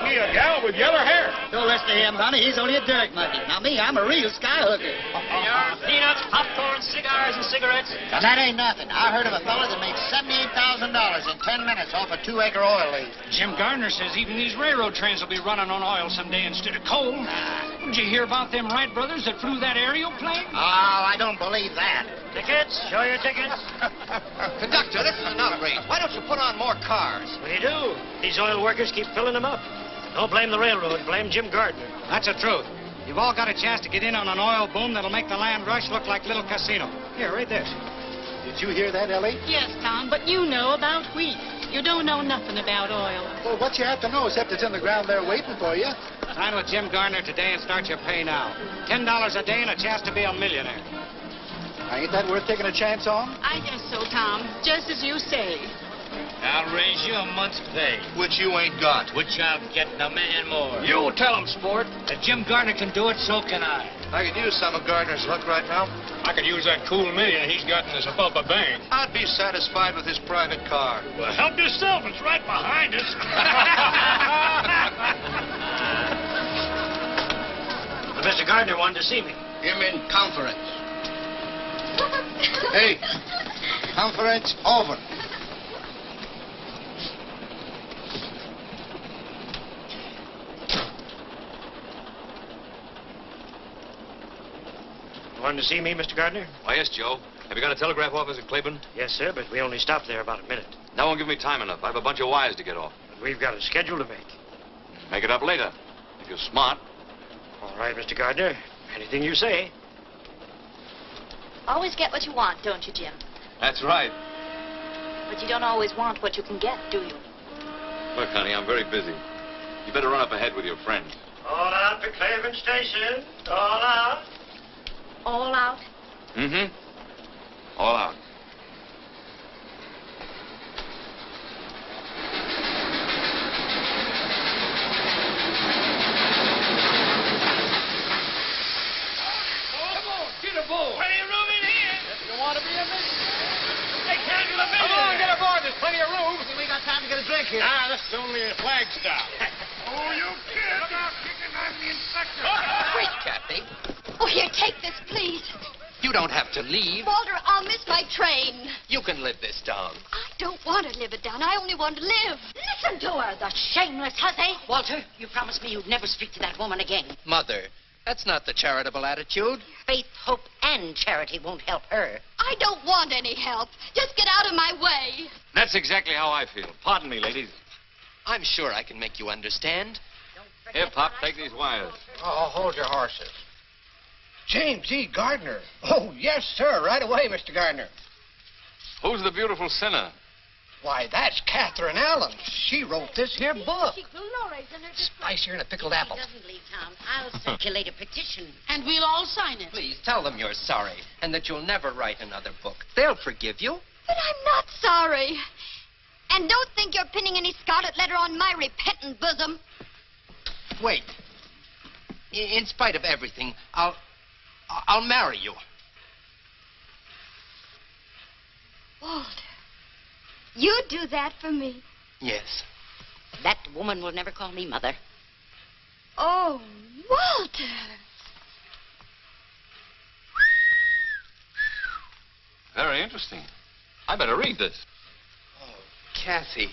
me a gal with yellow hair. Don't listen to him, honey. He's only a dirt monkey. Now, me, I'm a real sky hooker. Your peanuts, popcorn, cigars, and cigarettes. Now, that ain't nothing. I heard of a fella that made $78,000 in 10 minutes off a 2-acre oil lease. Jim Gardner says even these railroad trains will be running on oil someday instead of coal. Did you hear about them Wright brothers that flew that aerial plane? Oh, I don't believe that. Tickets? Show your tickets. Conductor, this is an outrage. Why don't you put on more cars? We do. These oil workers keep filling them up. Don't blame the railroad. Blame Jim Gardner. That's the truth. You've all got a chance to get in on an oil boom that'll make the land rush look like Little Casino. Here, read this. Did you hear that, Ellie? Yes, Tom, but you know about wheat. You don't know nothing about oil. Well, what you have to know, except it's in the ground there waiting for you. Sign with Jim Gardner today and start your pay now. $10 a day and a chance to be a millionaire. Ain't that worth taking a chance on? I guess so, Tom. Just as you say. I'll raise you a month's pay. Which you ain't got. Which I'm getting $1 million more. You tell him, sport. If Jim Gardner can do it, so can I. I could use some of Gardner's luck right now. I could use that cool million he's got in his above a bank. I'd be satisfied with his private car. Well, help yourself. It's right behind us. But Mr. Gardner wanted to see me. Him in conference. Hey, conference over. Wanted to see me, Mr. Gardner? Why, yes, Joe. Have you got a telegraph office at Claiborne? Yes, sir, but we only stopped there about a minute. That won't give me time enough. I have a bunch of wires to get off. But we've got a schedule to make. Make it up later. If you're smart. All right, Mr. Gardner. Anything you say. Always get what you want, don't you, Jim? That's right. But you don't always want what you can get, do you? Look, honey, I'm very busy. You better run up ahead with your friends. All out to Claiborne Station. All out. All out? Mm-hmm. All out. Come on, get aboard. Plenty of room in here. If you want to be a millionaire. They can't get a millionaire. Come on, get aboard. There's plenty of room. We got time to get a drink here. Ah, this is only a flag stop. Oh, you kid. Look out, kicking. I'm the inspector. Wait, Kathy. Oh, here, take this, please. You don't have to leave. Walter, I'll miss my train. You can live this down. I don't want to live it down. I only want to live. Listen to her, the shameless hussy. Walter, you promised me you'd never speak to that woman again. Mother, that's not the charitable attitude. Faith, hope, and charity won't help her. I don't want any help. Just get out of my way. That's exactly how I feel. Pardon me, ladies. I'm sure I can make you understand. Here, Pop, take these wires. Oh, hold your horses. James E. Gardner. Oh, yes, sir. Right away, Mr. Gardner. Who's the beautiful sinner? Why, that's Catherine Allen. She wrote this here book. Spicier than a pickled apple. Doesn't leave town. I'll circulate a petition. And we'll all sign it. Please tell them you're sorry and that you'll never write another book. They'll forgive you. But I'm not sorry. And don't think you're pinning any scarlet letter on my repentant bosom. Wait. In spite of everything, I'll marry you. Walter, you do that for me? Yes. That woman will never call me mother. Oh, Walter. Very interesting. I better read this. Oh, Kathy.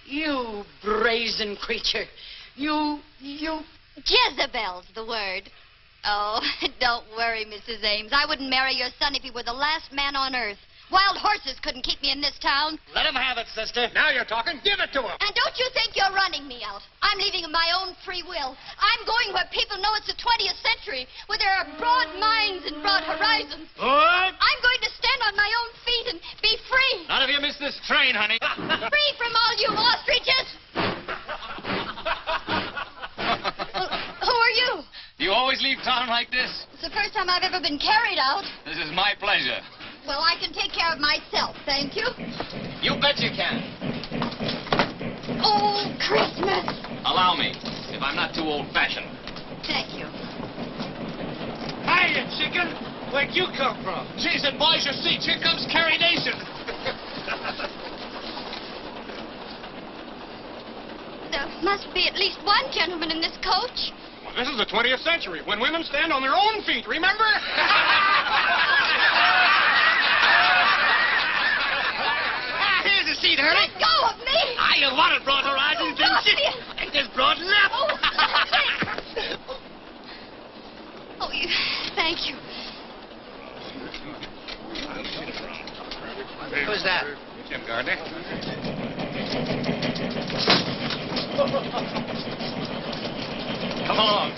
You brazen creature. You... Jezebel's the word. Oh, don't worry, Mrs. Ames. I wouldn't marry your son if he were the last man on earth. Wild horses couldn't keep me in this town. Let him have it, sister. Now you're talking. Give it to him. And don't you think you're running me out. I'm leaving of my own free will. I'm going where people know it's the 20th century, where there are broad minds and broad horizons. What? I'm going to stand on my own feet and be free. None of you miss this train, honey. Free from all you ostriches. Who are you? You always leave town like this? It's the first time I've ever been carried out. This is my pleasure. Well, I can take care of myself, thank you. You bet you can. Oh, Christmas. Allow me, if I'm not too old-fashioned. Thank you. Hiya, chicken. Where'd you come from? Geez, and boys, your seats. Here comes Carrie Nation. Must be at least one gentleman in this coach. Well, this is the 20th century, when women stand on their own feet, remember? Here's a seat, Hurley. Let go of me! You wanted Broad Horizons, didn't you? Ain't this broad enough? Oh, thank you. Who's that? Jim Gardner. Come along.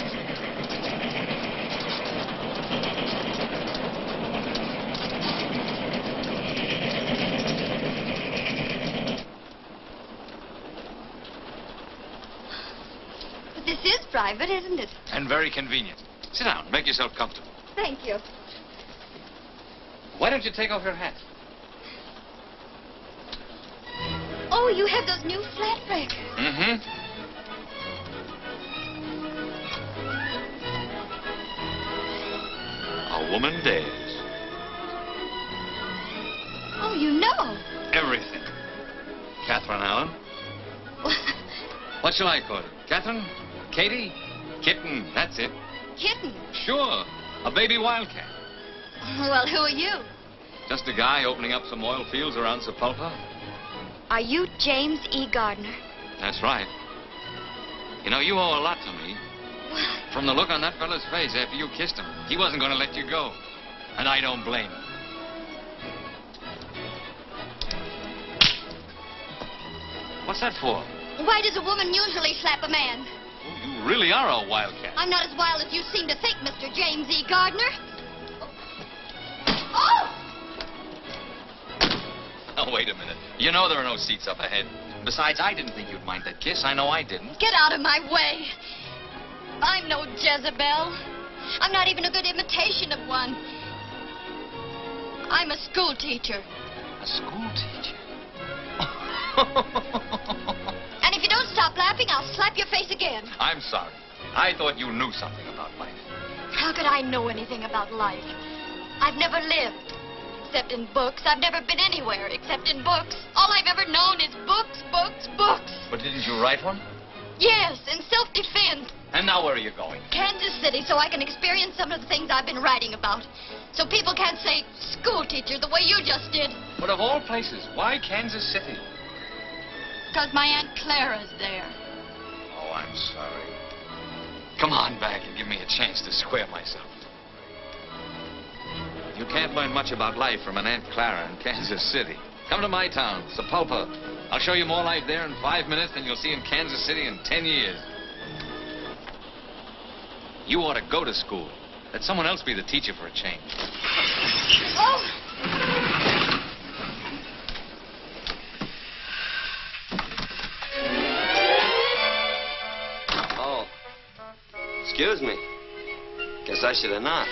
But this is private, isn't it? And very convenient. Sit down. Make yourself comfortable. Thank you. Why don't you take off your hat? Oh, you have those new flat breakers. Mm-hmm. A woman dares. Oh, you know. Everything. Catherine Allen. What shall I call her? Catherine? Katie? Kitten, that's it. Kitten. Sure. A baby wildcat. Well, who are you? Just a guy opening up some oil fields around Sepulpa. Are you James E. Gardner? That's right. You know, you owe a lot to me. From the look on that fella's face after you kissed him, he wasn't going to let you go. And I don't blame him. What's that for? Why does a woman usually slap a man? Oh, you really are a wildcat. I'm not as wild as you seem to think, Mr. James E. Gardner. Oh! Oh, wait a minute. You know there are no seats up ahead. Besides, I didn't think you'd mind that kiss. I know I didn't. Get out of my way. I'm no Jezebel. I'm not even a good imitation of one. I'm a school teacher. A school teacher? And if you don't stop laughing, I'll slap your face again. I'm sorry. I thought you knew something about life. How could I know anything about life? I've never lived, except in books. I've never been anywhere except in books. All I've ever known is books, books, books. But didn't you write one? Yes, in self-defense. And now where are you going? Kansas City, so I can experience some of the things I've been writing about. So people can't say school teacher the way you just did. But of all places, why Kansas City? Because my Aunt Clara's there. Oh, I'm sorry. Come on back and give me a chance to square myself. You can't learn much about life from an Aunt Clara in Kansas City. Come to my town, Sepulpa. I'll show you more life there in 5 minutes than you'll see in Kansas City in 10 years. You ought to go to school. Let someone else be the teacher for a change. Oh! Oh. Excuse me. Guess I should have knocked.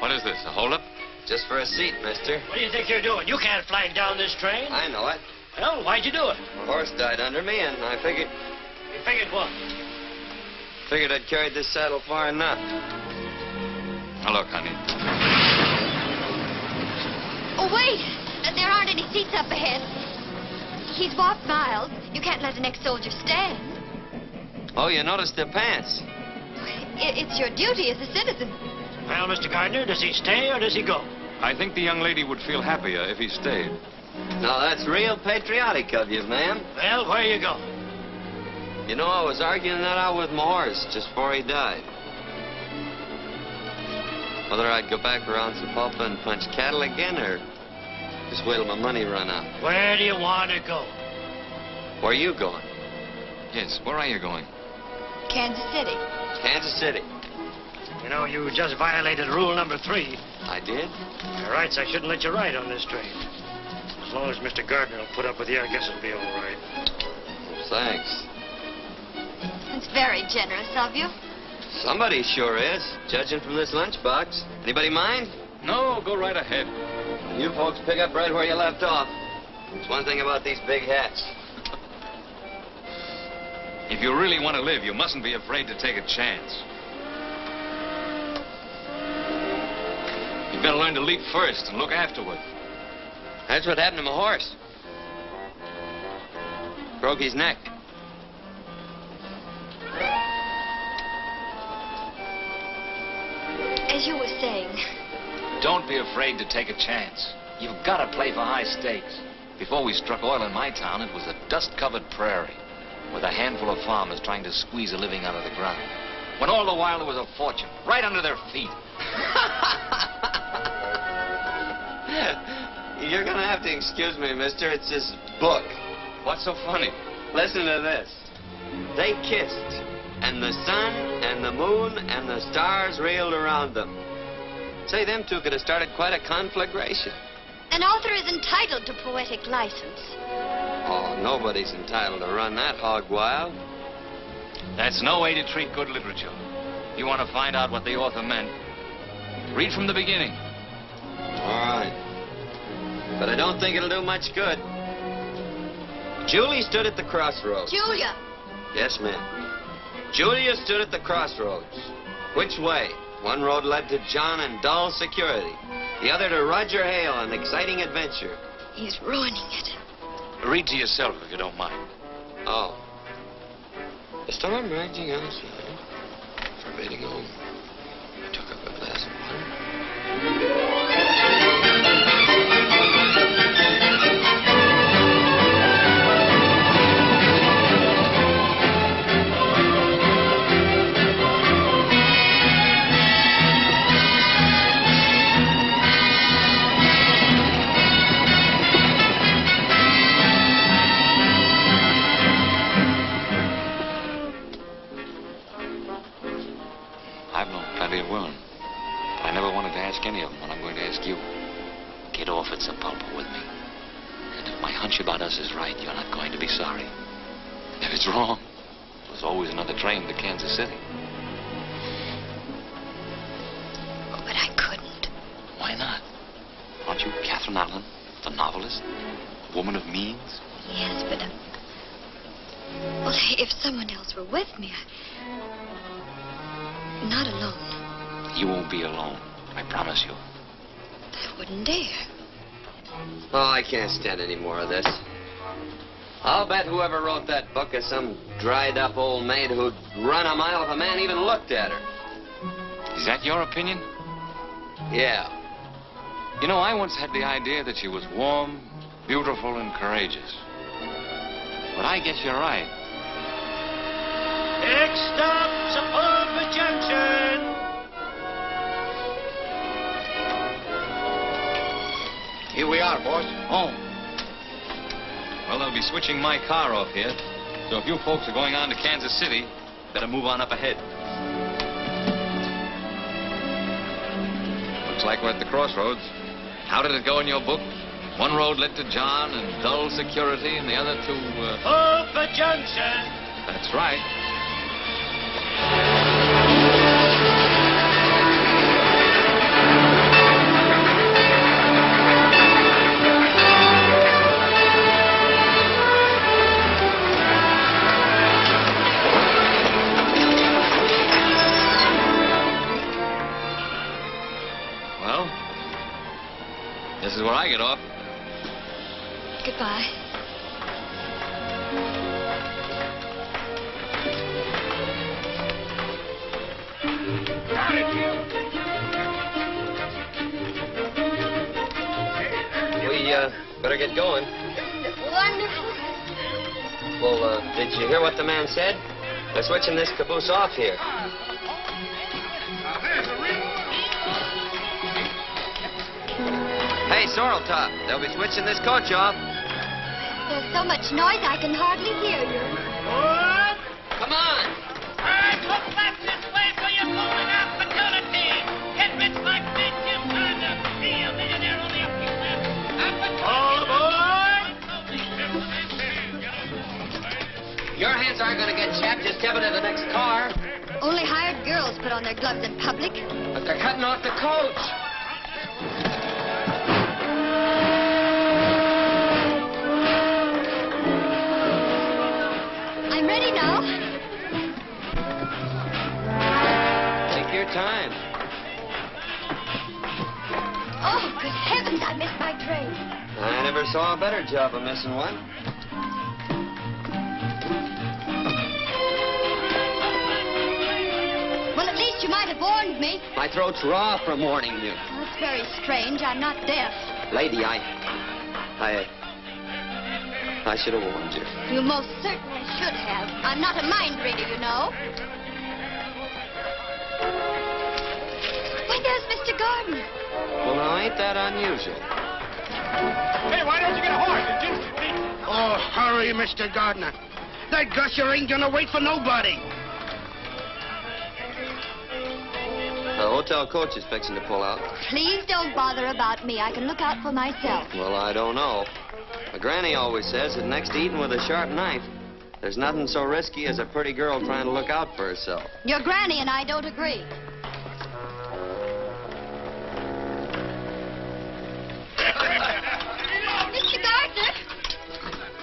What is this, a holdup? Just for a seat, mister. What do you think you're doing? You can't flag down this train. I know it. Well, why'd you do it? My horse died under me, and I figured You figured what? I'd carried this saddle far enough. Now, look, honey. Oh, wait! There aren't any seats up ahead. He's walked miles. You can't let an ex-soldier stand. Oh, you noticed their pants. It's your duty as a citizen. Well, Mr. Gardner, does he stay or does he go? I think the young lady would feel happier if he stayed. Now, that's real patriotic of you, ma'am. Well, where you go? You know, I was arguing that out with my horse just before he died. Whether I'd go back around Sepulpa and punch cattle again, or just wait till my money run out. Where do you want to go? Where are you going? Yes, where are you going? Kansas City. Kansas City. You know, you just violated rule number 3. I did? By rights, I shouldn't let you ride on this train. As long as Mr. Gardner will put up with you, I guess it'll be all right. Thanks. It's very generous of you. Somebody sure is, judging from this lunchbox. Anybody mind? No, go right ahead. You folks pick up right where you left off. There's one thing about these big hats. If you really want to live, you mustn't be afraid to take a chance. You better learn to leap first and look afterward. That's what happened to my horse. Broke his neck. as you were saying. Don't be afraid to take a chance. You've got to play for high stakes. Before we struck oil in my town, it was a dust-covered prairie with a handful of farmers trying to squeeze a living out of the ground. When all the while there was a fortune right under their feet. You're gonna have to excuse me, mister. It's this book. What's so funny? Listen to this. They kissed, and the sun and the moon and the stars reeled around them. Say, them two could have started quite a conflagration. An author is entitled to poetic license. Oh, nobody's entitled to run that hog wild. That's no way to treat good literature. You want to find out what the author meant? Read from the beginning. All right. But I don't think it'll do much good. Julie stood at the crossroads. Julia. Yes, ma'am. Julia stood at the crossroads. Which way? One road led to John and dull security. The other to Roger Hale and exciting adventure. He's ruining it. Read to yourself if you don't mind. Oh. The storm raging outside, forbidding home. I took up a glass of water. I've known plenty of women, but I never wanted to ask any of them what I'm going to ask you. Get off at Sapulpa with me. And if my hunch about us is right, you're not going to be sorry. And if it's wrong, there's always another train to Kansas City. Oh, but I couldn't. Why not? Aren't you Catherine Allen, the novelist? A woman of means? Yes, but... well, if someone else were with me, not alone. You won't be alone. I promise you. I wouldn't dare. Oh, I can't stand any more of this. I'll bet whoever wrote that book is some dried-up old maid who'd run a mile if a man even looked at her. Is that your opinion? Yeah. You know, I once had the idea that she was warm, beautiful, and courageous. But I guess you're right. Next stop, Sepulveda Junction. Here we are, boss. Oh. Well, they'll be switching my car off here. So if you folks are going on to Kansas City, better move on up ahead. Looks like we're at the crossroads. How did it go in your book? One road led to John and dull security, and the other to, Sepulveda Junction. That's right. Well, this is where I get off. Goodbye. We, better get going. Wonderful. Well, did you hear what the man said? They're switching this caboose off here. Hey, Sorrel Top, they'll be switching this coach off. There's so much noise I can hardly hear you. Come on. Look back this way for your golden opportunity. Get rich like this, you kind of be a millionaire only a few minutes. All aboard! Your hands aren't going to get chapped. Just step into the next car. Only hired girls put on their gloves in public. But they're cutting off the coach. I'm ready now. Take your time. Oh, good heavens, I missed my train. I never saw a better job of missing one. Well, at least you might have warned me. My throat's raw from warning you. Well, it's very strange. I'm not deaf. Lady, I should have warned you. You most certainly should have. I'm not a mind reader, you know. Why, there's Mr. Gardner. Well, now, ain't that unusual? Hey, why don't you get a horse? Oh, hurry, Mr. Gardner. That gusher ain't gonna wait for nobody. The hotel coach is fixing to pull out. Please don't bother about me. I can look out for myself. Well, I don't know. My granny always says that next to eating with a sharp knife, there's nothing so risky as a pretty girl trying to look out for herself. Your granny and I don't agree. Mr. Gardner!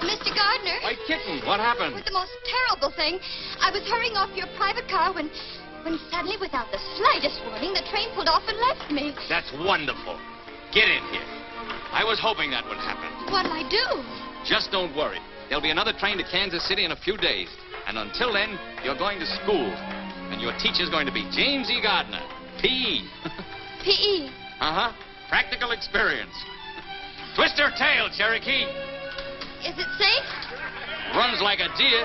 Mr. Gardner! White kitten, what happened? It was the most terrible thing. I was hurrying off your private car when suddenly, without the slightest warning, the train pulled off and left me. That's wonderful. Get in here. I was hoping that would happen. What'll I do? Just don't worry. There'll be another train to Kansas City in a few days. And until then, you're going to school. And your teacher's going to be James E. Gardner, P.E. P.E.? Uh-huh. Practical experience. Twist her tail, Cherokee. Is it safe? Runs like a deer.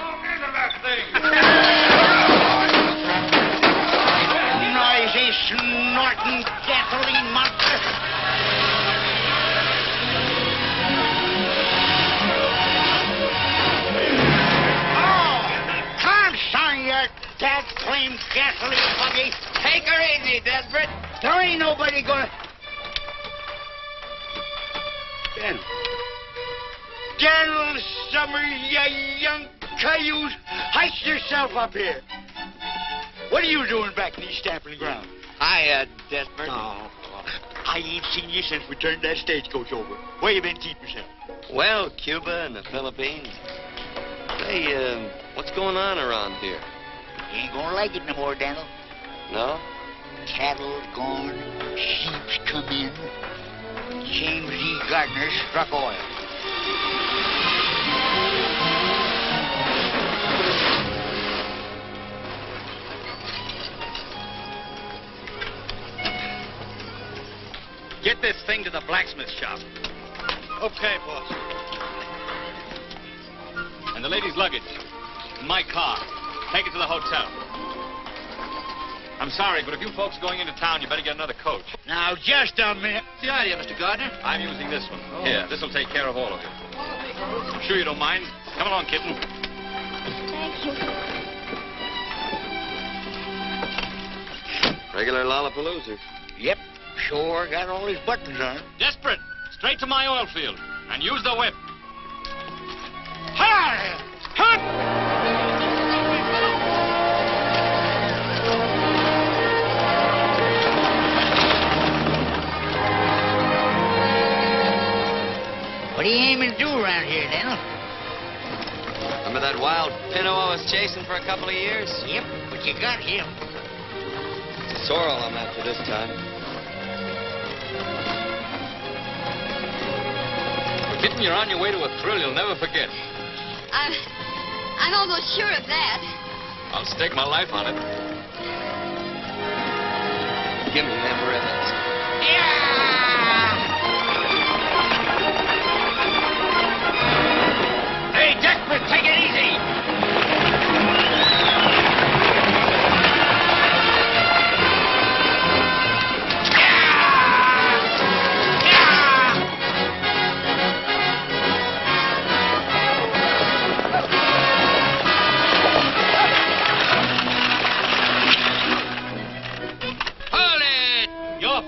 Noisy, snorting gasoline monster. Your dad claimed gasoline buggy. Take her easy, Desperate. There ain't nobody gonna... General Summers, you young cayuse, heist yourself up here. What are you doing back in these stamping ground? Hi, Desperate. Oh, I ain't seen you since we turned that stagecoach over. Where you been keeping yourself? Well, Cuba and the Philippines. Say, what's going on around here? You ain't gonna like it no more, Daniel. No? Cattle gone, sheep's come in. James E. Gardner struck oil. Get this thing to the blacksmith shop. Okay, boss. And the lady's luggage. In my car. Take it to the hotel. I'm sorry, but if you folks going into town, you better get another coach. Now, just a minute. What's the idea, Mr. Gardner? I'm using this one. Here, this'll take care of all of you. I'm sure you don't mind. Come along, kitten. Thank you. Regular Lollapalooza. Yep, sure got all his buttons on. Desperate. Straight to my oil field. And use the whip. Hi! Hunt! What are you aiming to do around here, Daniel? Remember that wild pinto I was chasing for a couple of years? Yep, but you got him. It's a sorrel I'm after this time. Well, kitten, you're on your way to a thrill you'll never forget. I'm almost sure of that. I'll stake my life on it. Give me them ribbons. Hey, Desperate, take it easy.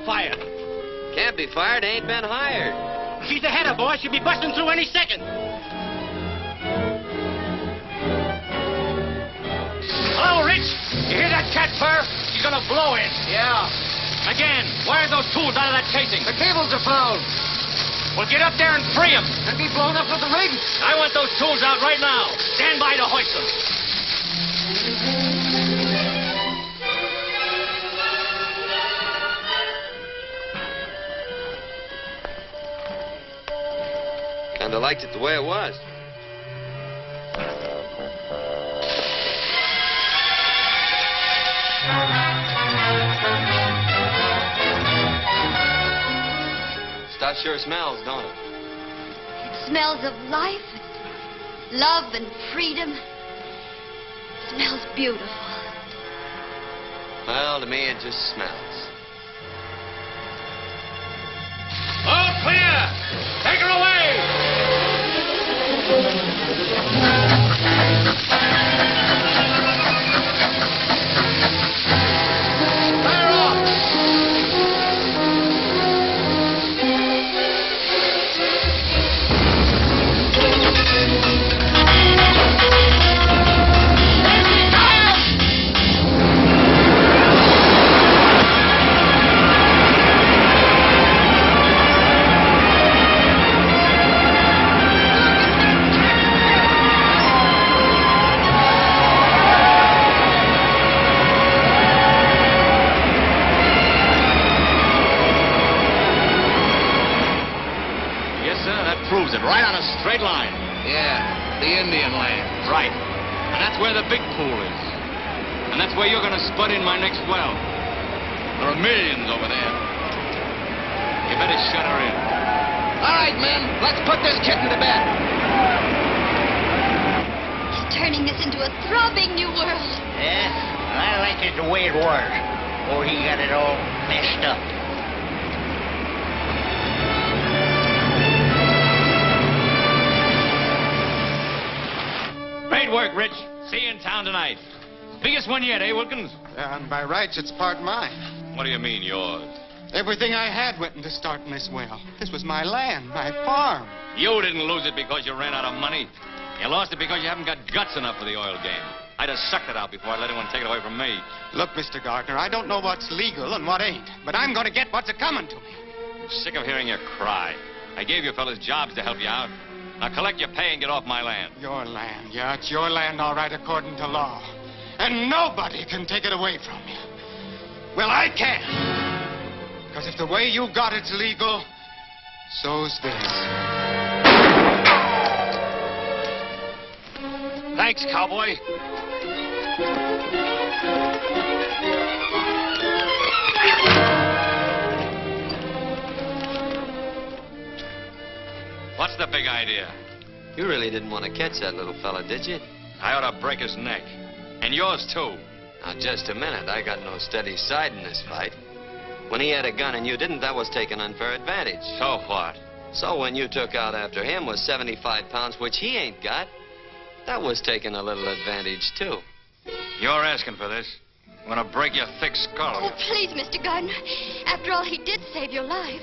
Fired. Can't be fired, ain't been hired. She's ahead of boy. She'll be busting through any second. Hello, Rich. You hear that cat purr? She's gonna blow in. Yeah. Again, wire those tools out of that casing. The cables are blown. Well, get up there and free them. And be blown up with the rig. I want those tools out right now. Stand by to hoist them. And I liked it the way it was. sure smells, don't it? It smells of life, love, and freedom. It smells beautiful. Well, to me, it just smells. All clear! Take her away! Fire off! Proves it, right on a straight line. Yeah, the Indian land. Right. And that's where the big pool is. And that's where you're going to spud in my next well. There are millions over there. You better shut her in. All right, men, let's put this kitten to bed. He's turning this into a throbbing new world. Yeah, I like it the way it was. Or he got it all messed up. Great work, Rich. See you in town tonight. Biggest one yet, eh, Wilkins? And by rights, it's part mine. What do you mean, yours? Everything I had went into starting this well. This was my land, my farm. You didn't lose it because you ran out of money. You lost it because you haven't got guts enough for the oil game. I'd have sucked it out before I let anyone take it away from me. Look, Mr. Gardner, I don't know what's legal and what ain't, but I'm going to get what's a-coming to me. I'm sick of hearing you cry. I gave you fellas jobs to help you out. Now collect your pay and get off my land. Your land, yeah, it's your land, all right, according to law. And nobody can take it away from you. Well, I can. Because if the way you got it's legal, so's this. Thanks, cowboy. What's the big idea? You really didn't want to catch that little fella, did you? I ought to break his neck. And yours, too. Now, just a minute. I got no steady side in this fight. When he had a gun and you didn't, that was taking unfair advantage. So what? So when you took out after him with 75 pounds, which he ain't got, that was taking a little advantage, too. You're asking for this. I'm going to break your thick skull. Oh, please, Mr. Gardner. After all, he did save your life.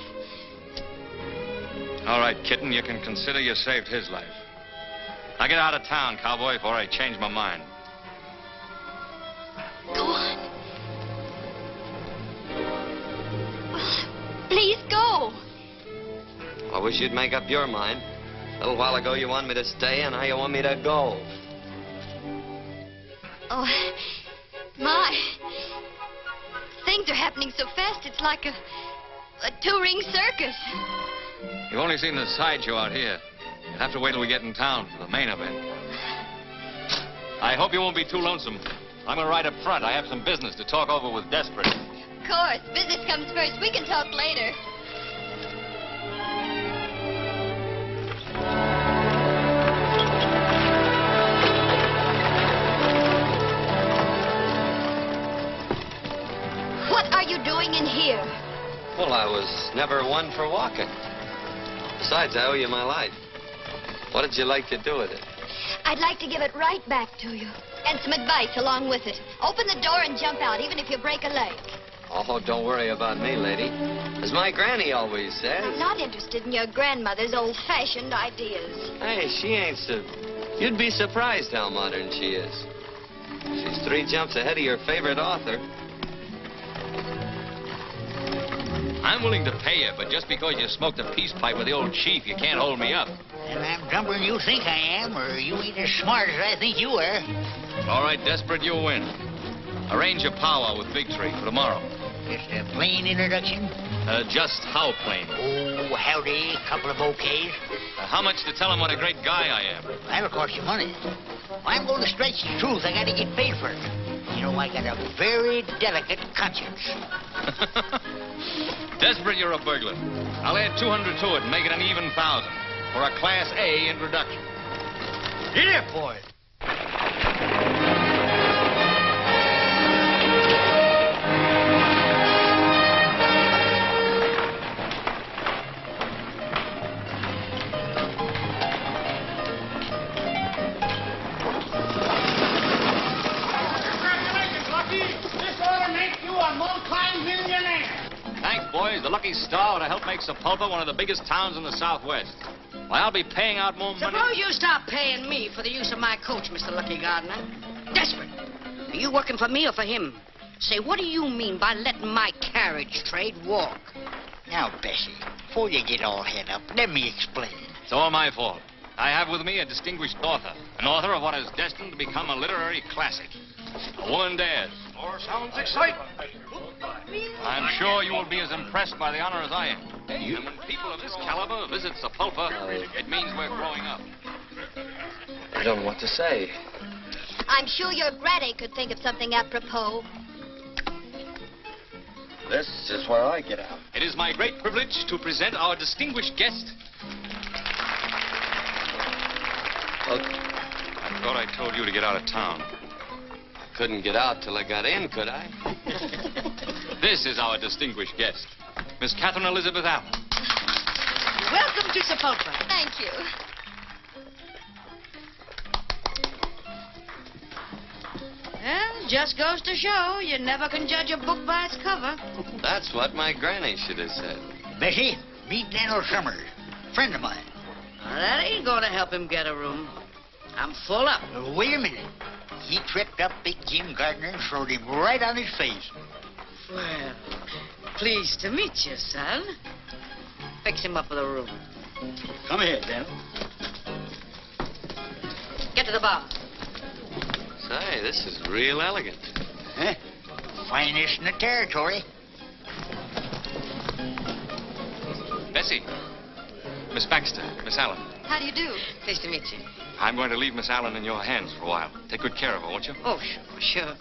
All right, kitten, you can consider you saved his life. Now get out of town, cowboy, before I change my mind. Go on. Please go. I wish you'd make up your mind. A little while ago you wanted me to stay, and now you want me to go. Oh, my. Things are happening so fast, it's like a two-ring circus. You've only seen the sideshow out here. You'll have to wait till we get in town for the main event. I hope you won't be too lonesome. I'm going to ride up front. I have some business to talk over with Desperate. Of course. Business comes first. We can talk later. What are you doing in here? Well, I was never one for walking. Besides, I owe you my life. What did you like to do with it? I'd like to give it right back to you. And some advice along with it. Open the door and jump out, even if you break a leg. Oh, don't worry about me, lady. As my granny always says. I'm not interested in your grandmother's old-fashioned ideas. Hey, she ain't so... You'd be surprised how modern she is. She's 3 jumps ahead of your favorite author. I'm willing to pay you, but just because you smoked a peace pipe with the old chief, you can't hold me up. And I'm dumber than you think I am, or you ain't as smart as I think you are. All right, Desperate, you win. Arrange your powwow with Big Tree for tomorrow. Just a plain introduction? Just how plain? Oh, howdy, couple of bouquets. How much to tell him what a great guy I am? That'll cost you money. I'm going to stretch the truth. I got to get paid for it. You know, I got a very delicate conscience. Desperate, you're a burglar. I'll add 200 to it and make it an even 1,000 for a Class A introduction. Get it, boy. Thanks, boys. The lucky star would have helped make Sepulpa one of the biggest towns in the Southwest. Why, I'll be paying out more money. Suppose you stop paying me for the use of my coach, Mr. Lucky Gardener. Desperate. Are you working for me or for him? Say, what do you mean by letting my carriage trade walk? Now, Bessie, before you get all head up, let me explain. It's all my fault. I have with me a distinguished author, an author of what is destined to become a literary classic. A woman dares. More sounds exciting. I'm sure you will be as impressed by the honor as I am. And when people of this caliber visit Sepulpa, it means we're growing up. I don't know what to say. I'm sure your Granny could think of something apropos. This is where I get out. It is my great privilege to present our distinguished guest. I thought I told you to get out of town. Couldn't get out till I got in, could I? This is our distinguished guest, Miss Catherine Elizabeth Allen. Welcome to Sepulpa. Thank you. Well, just goes to show you never can judge a book by its cover. That's what my granny should have said. Bessie, meet Daniel Summers, friend of mine. Now, that ain't going to help him get a room. I'm full up. Wait a minute. He tripped up Big Jim Gardner and throwed him right on his face. Well, pleased to meet you, son. Fix him up with a room. Come here, Dan. Get to the bar. Say, this is real elegant. Huh? Finest in the territory. Bessie, Miss Baxter, Miss Allen. How do you do? Pleased to meet you. I'm going to leave Miss Allen in your hands for a while. Take good care of her, won't you? Oh, sure.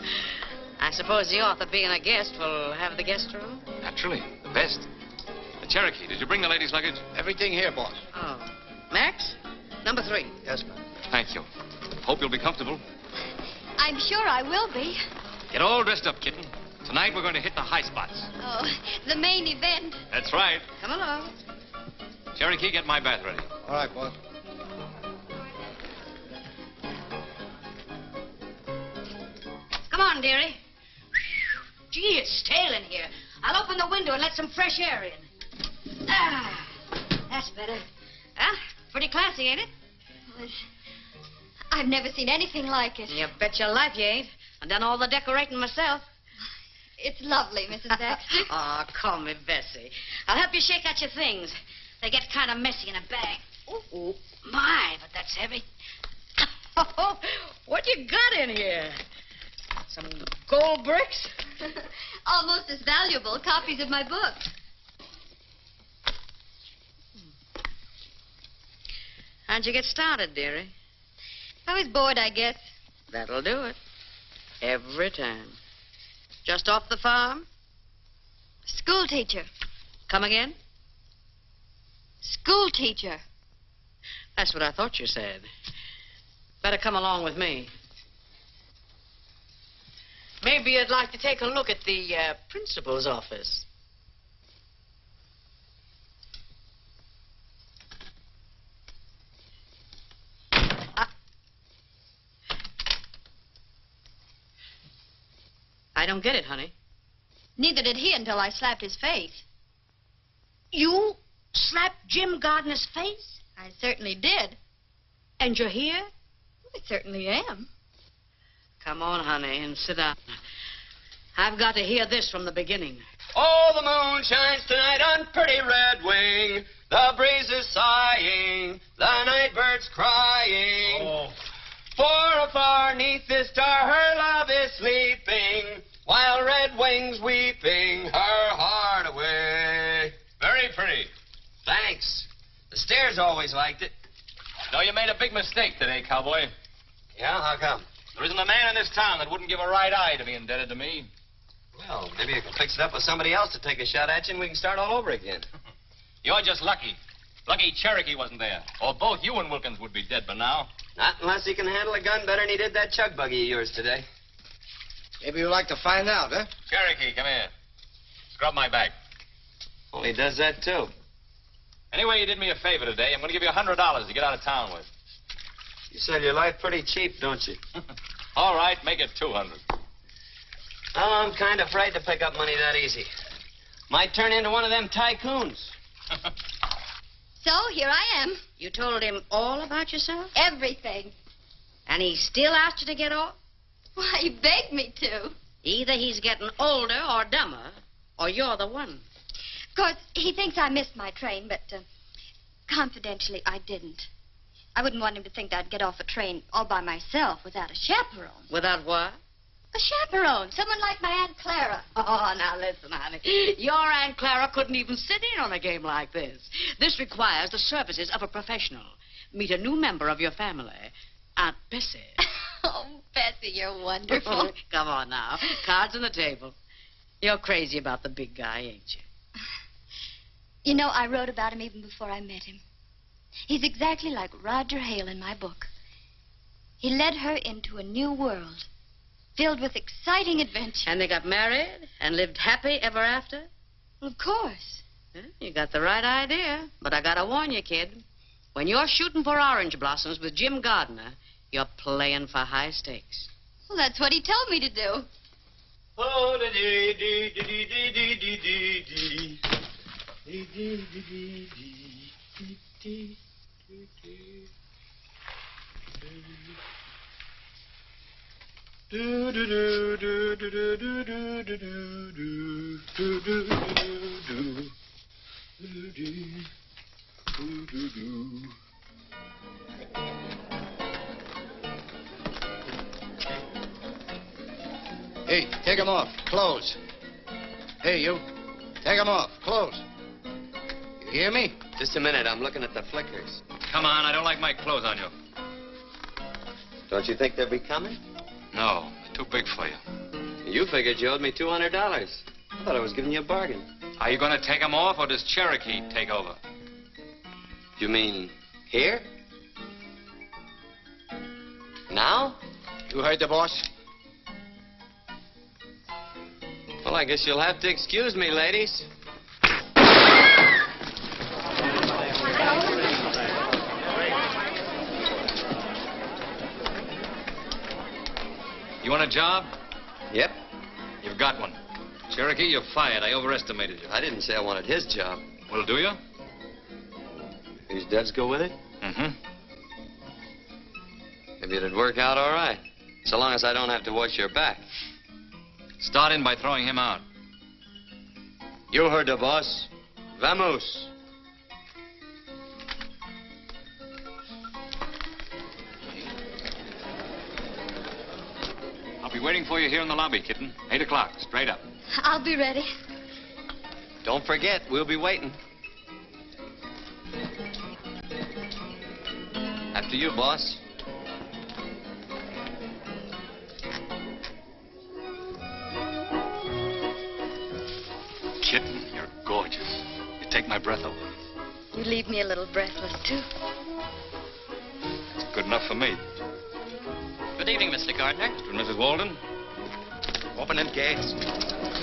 I suppose the author, being a guest, will have the guest room? Naturally. The best. The Cherokee, did you bring the ladies' luggage? Everything here, boss. Oh. Max? Number 3. Yes, ma'am. Thank you. Hope you'll be comfortable. I'm sure I will be. Get all dressed up, kitten. Tonight we're going to hit the high spots. Oh, the main event. That's right. Come along. Cherokee, get my bath ready. All right, boss. Come on, dearie. Gee, it's stale in here. I'll open the window and let some fresh air in. Ah, that's better. Huh? Pretty classy, ain't it? I've never seen anything like it. You bet your life you ain't. I've done all the decorating myself. It's lovely, Mrs. Baxter. Oh, call me Bessie. I'll help you shake out your things. They get kind of messy in a bag. Oh, my, but that's heavy. Oh, what you got in here? Some gold bricks? Almost as valuable copies of my book. How'd you get started, dearie? I was bored, I guess. That'll do it. Every time. Just off the farm? School teacher. Come again? School teacher. That's what I thought you said. Better come along with me. Maybe you'd like to take a look at the principal's office. I don't get it, honey. Neither did he until I slapped his face. You slapped Jim Gardner's face? I certainly did. And you're here? I certainly am. Come on, honey, and sit down. I've got to hear this from the beginning. Oh, the moon shines tonight on pretty Red Wing. The breeze is sighing, the night bird's crying. Oh. For afar neath this star her love is sleeping, while Red Wing's weeping her heart away. Very pretty. Thanks. The stairs always liked it. No, you made a big mistake today, cowboy. Yeah, how come? There isn't a man in this town that wouldn't give a right eye to be indebted to me. Well, maybe you can fix it up with somebody else to take a shot at you and we can start all over again. You're just lucky. Lucky Cherokee wasn't there. Or both you and Wilkins would be dead by now. Not unless he can handle a gun better than he did that chug buggy of yours today. Maybe you'd like to find out, huh? Cherokee, come here. Scrub my back. Well, he does that, too. Anyway, you did me a favor today. I'm going to give you $100 to get out of town with. You sell your life pretty cheap, don't you? All right, make it 200. Well, I'm kind of afraid to pick up money that easy. Might turn into one of them tycoons. So, here I am. You told him all about yourself? Everything. And he still asked you to get off? Why, he begged me to. Either he's getting older or dumber, or you're the one. Of course, he thinks I missed my train, but confidentially, I didn't. I wouldn't want him to think that I'd get off a train all by myself without a chaperone. Without what? A chaperone. Someone like my Aunt Clara. Oh, now listen, honey. Your Aunt Clara couldn't even sit in on a game like this. This requires the services of a professional. Meet a new member of your family, Aunt Bessie. Oh, Bessie, you're wonderful. Come on now. Cards on the table. You're crazy about the big guy, ain't you? You know, I wrote about him even before I met him. He's exactly like Roger Hale in my book. He led her into a new world, filled with exciting adventure. And they got married and lived happy ever after? Well, of course. Yeah, you got the right idea. But I gotta warn you, kid. When you're shooting for orange blossoms with Jim Gardner, you're playing for high stakes. Well, that's what he told me to do. Oh, da dee dee dee dee dee dee dee dee dee. Dee dee dee dee dee dee dee dee. Do do do do do do do do do do do do do do do. Hey, take them off. Clothes. Hey, you. Take them off. Clothes. You hear me? Just a minute. I'm looking at the flickers. Come on, I don't like my clothes on you. Don't you think they'll be coming? No, they're too big for you. You figured you owed me $200. I thought I was giving you a bargain. Are you going to take them off, or does Cherokee take over? You mean here? Now? You heard the boss? Well, I guess you'll have to excuse me, ladies. You want a job? Yep. You've got one. Cherokee, you're fired. I overestimated you. I didn't say I wanted his job. Well, do you? These devs go with it? Mm-hmm. Maybe it'd work out all right. So long as I don't have to watch your back. Start in by throwing him out. You heard the boss. Vamos. I'll be waiting for you here in the lobby, kitten. 8 o'clock, straight up. I'll be ready. Don't forget, we'll be waiting. After you, boss. Kitten, you're gorgeous. You take my breath away. You leave me a little breathless, too. It's good enough for me. Good evening, Mr. Gardner. Mr. and Mrs. Walden. Open them gates.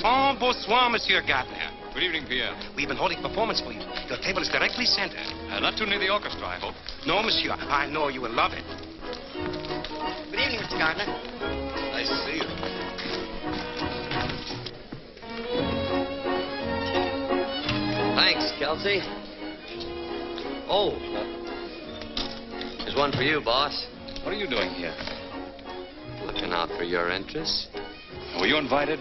Oh, bonsoir, Monsieur Gardner. Good evening, Pierre. We've been holding performance for you. Your table is directly centered. Not too near the orchestra, I hope. No, monsieur. I know you will love it. Good evening, Mr. Gardner. Nice to see you. Thanks, Kelsey. Oh, there's one for you, boss. What are you doing here? Looking out for your interests. Were you invited?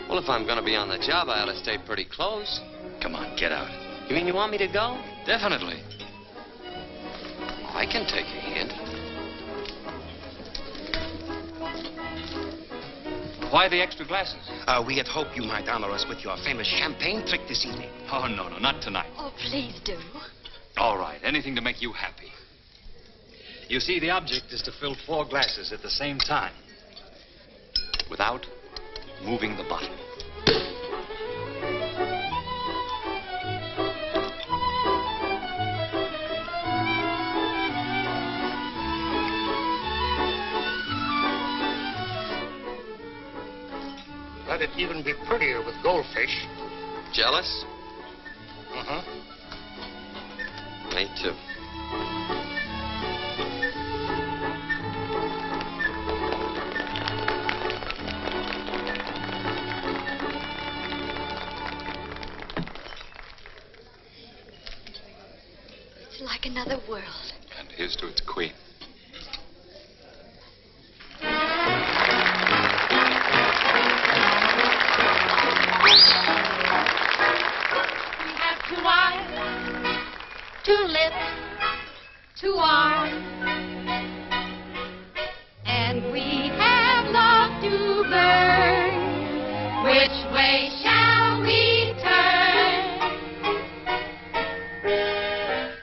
Well, if I'm going to be on the job, I ought to stay pretty close. Come on, get out. You mean you want me to go? Definitely. I can take a hint. Why the extra glasses? We had hoped you might honor us with your famous champagne trick this evening. Oh, no, not tonight. Oh, please do. All right, anything to make you happy. You see, the object is to fill 4 glasses at the same time without moving the bottle. thought it'd even be prettier with goldfish. Jealous? Uh-huh. Me too. It's like another world. And here's to its queen. Two eyes, two lips, two arms, and we have love to burn. Which way shall we turn?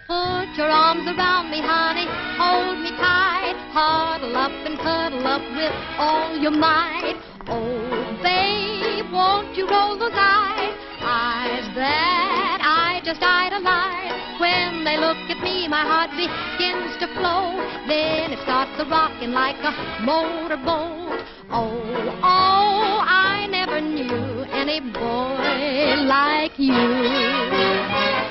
Put your arms around me, honey, hold me tight, huddle up and cuddle up with all your might. Oh, babe, won't you roll those eyes that I just idolize. When they look at me, my heart begins to flow. Then it starts a-rocking like a motorboat. Oh, oh, I never knew any boy like you.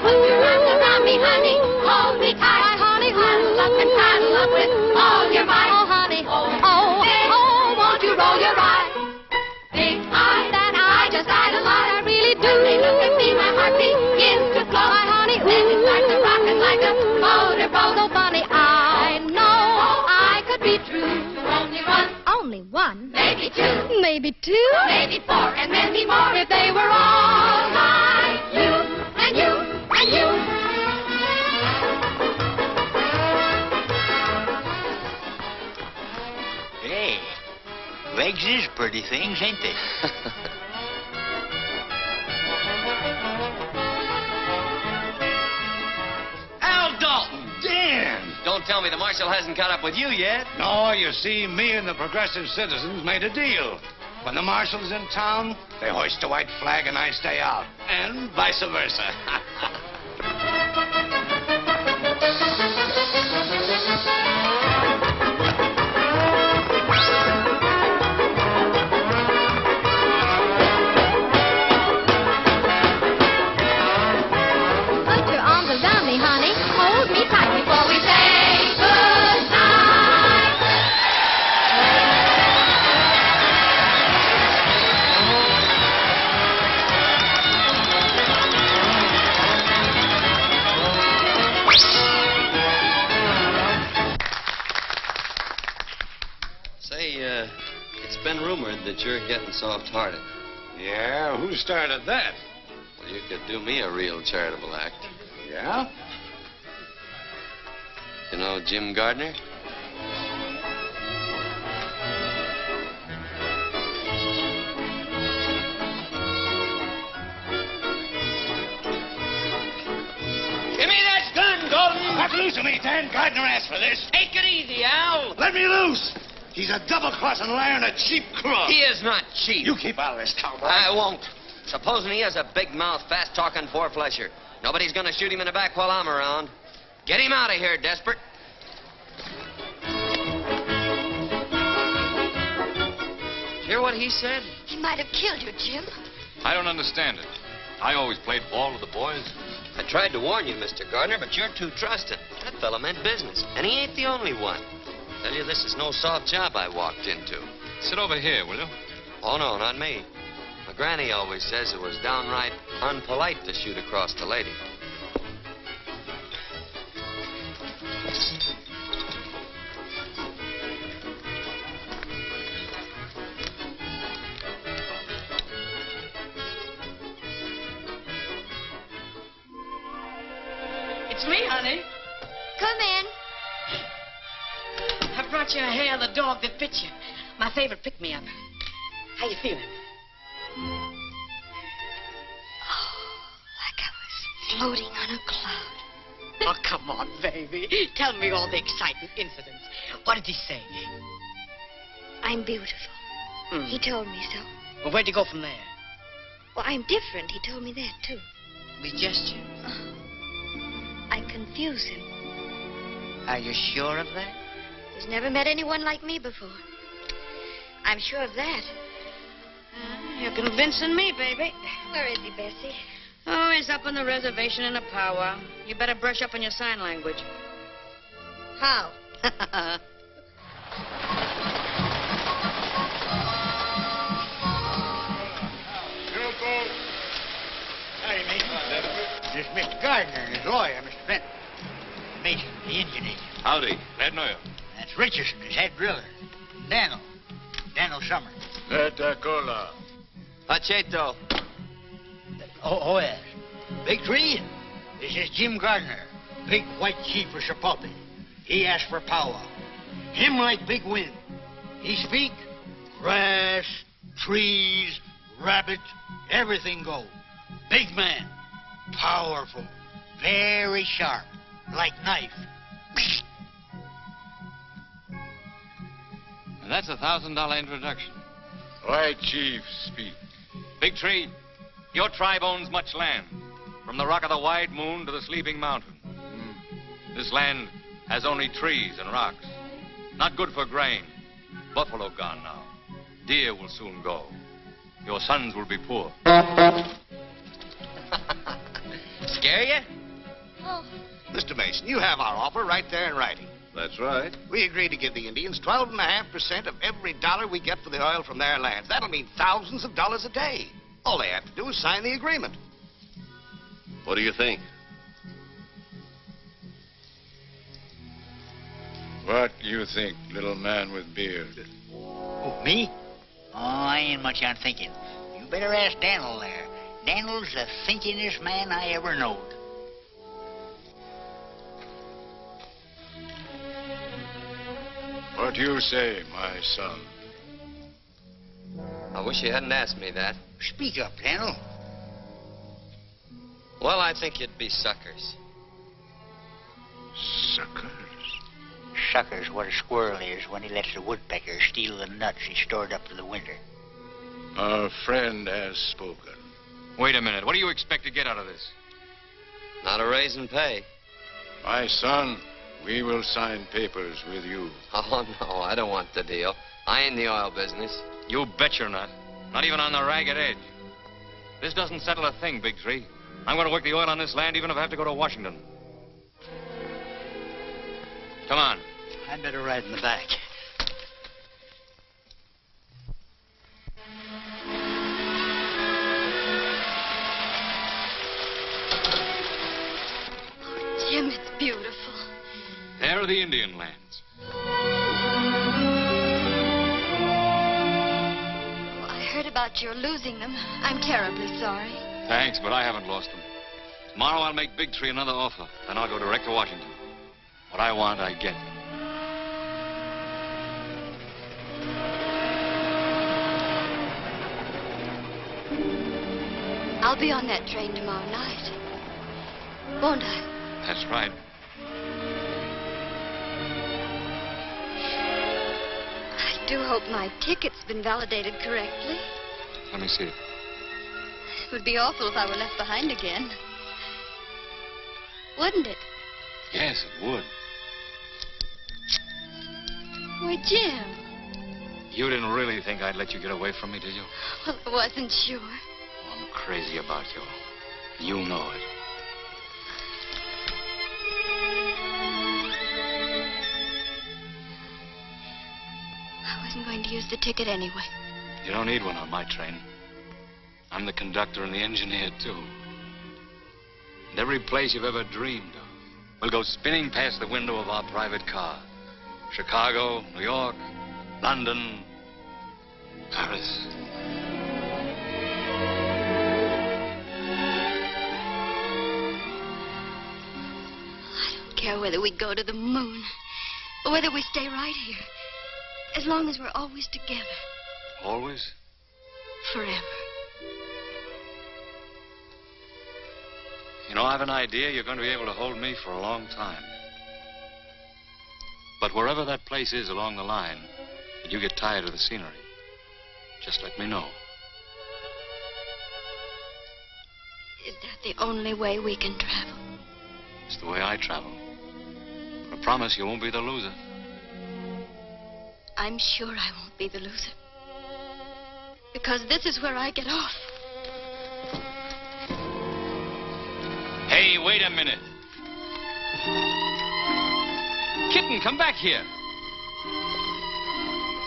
Put your arms around me, honey, hold me tight. Honey, huddle up and cuddle up with all your might. Oh, honey, oh, won't you roll your eyes? Big eyes that I just idolize. I really do. When they look at me, my heart begins to flow. My honey, then it starts a-rocking like a motorboat. So funny, I know I could be true to only one. Only one? Maybe two. Maybe two? Maybe four, and maybe more if they were all like you, and you, and you. Hey, legs is pretty things, ain't they? Al Dalton, Dan! Don't tell me the marshal hasn't caught up with you yet. No, you see, me and the progressive citizens made a deal. When the marshal's in town, they hoist a white flag and I stay out. And vice versa. Put your arms around me, honey. Hold me tight before we say goodnight. Say, it's been rumored that you're getting soft-hearted. Yeah, who started that? Well, you could do me a real charitable act. Yeah? You know Jim Gardner? Give me that gun, Golden. Let loose of me, Dan. Gardner asked for this. Take it easy, Al. Let me loose. He's a double-crossing liar and a cheap crook. He is not cheap. You keep out of this, cowboy. I won't. Supposing he has a big mouth, fast-talking four-flesher. Nobody's gonna shoot him in the back while I'm around. Get him out of here, Desperate. Hear what he said? He might have killed you, Jim. I don't understand it. I always played ball with the boys. I tried to warn you, Mr. Gardner, but you're too trusting. That fella meant business, and he ain't the only one. Tell you, this is no soft job I walked into. Sit over here, will you? Oh, no, not me. My granny always says it was downright unpolite to shoot across the lady. It's me, honey. Come in. I brought you a hair of the dog that bit you. My favorite pick-me-up. How you feeling? Like I was floating on a cloud. Oh, come on, baby. Tell me all the exciting incidents. What did he say? I'm beautiful. He told me so. Well, where'd you go from there? Well, I'm different. He told me that, too. We just you? I confuse him. Are you sure of that? He's never met anyone like me before. I'm sure of that. You're convincing me, baby. Where is he, Bessie? Oh, he's up on the reservation in a powwow. You better brush up on your sign language. How? Howdy, mate. This is Mr. Gardner and his lawyer, Mr. Benton. Mason, the Indian agent. Howdy. Glad to know you. That's Richardson, his head driller. Daniel Summer. Cola. Pacheto. Oh, yes. Big Tree, this is Jim Gardner, big white chief of Chipotle. He asked for powwow. Him like big wind. He speak, grass, trees, rabbit, everything go. Big man, powerful, very sharp, like knife. And that's $1,000 introduction. White chief speak. Big Tree, your tribe owns much land, from the rock of the Wide Moon to the Sleeping Mountain. This land has only trees and rocks. Not good for grain. Buffalo gone now. Deer will soon go. Your sons will be poor. Scare you? Oh, Mr. Mason, you have our offer right there in writing. That's right. We agreed to give the Indians 12.5% of every dollar we get for the oil from their lands. That'll mean thousands of dollars a day. All they have to do is sign the agreement. What do you think? What do you think, little man with beard? Oh, me? Oh, I ain't much on thinking. You better ask Daniel there. Daniel's the thinkingest man I ever knowed. What do you say, my son? I wish you hadn't asked me that. Speak up, Daniel. Well, I think you'd be suckers. Suckers? Sucker's what a squirrel is when he lets the woodpecker steal the nuts he stored up for the winter. Our friend has spoken. Wait a minute. What do you expect to get out of this? Not a raise in pay. My son, we will sign papers with you. Oh, no, I don't want the deal. I ain't in the oil business. You bet you're not. Not even on the ragged edge. This doesn't settle a thing, Big Tree. I'm going to work the oil on this land even if I have to go to Washington. Come on. I'd better ride in the back. Jim, it's beautiful. There are the Indian lands. Oh, I heard about your losing them. I'm terribly sorry. Thanks, but I haven't lost them. Tomorrow I'll make Big Tree another offer. Then I'll go direct to Washington. What I want, I get. I'll be on that train tomorrow night. Won't I? That's right. I do hope my ticket's been validated correctly. Let me see it. It would be awful if I were left behind again. Wouldn't it? Yes, it would. Why, Jim. You didn't really think I'd let you get away from me, did you? Well, I wasn't sure. I'm crazy about you. You know it. I wasn't going to use the ticket anyway. You don't need one on my train. I'm the conductor and the engineer, too. And every place you've ever dreamed of will go spinning past the window of our private car. Chicago, New York, London, Paris. I don't care whether we go to the moon or whether we stay right here. As long as we're always together. Always? Forever. You know, I've an idea you're going to be able to hold me for a long time. But wherever that place is along the line, and you get tired of the scenery, just let me know. Is that the only way we can travel? It's the way I travel. I promise you won't be the loser. I'm sure I won't be the loser. Because this is where I get off. Hey, wait a minute. Kitten, come back here.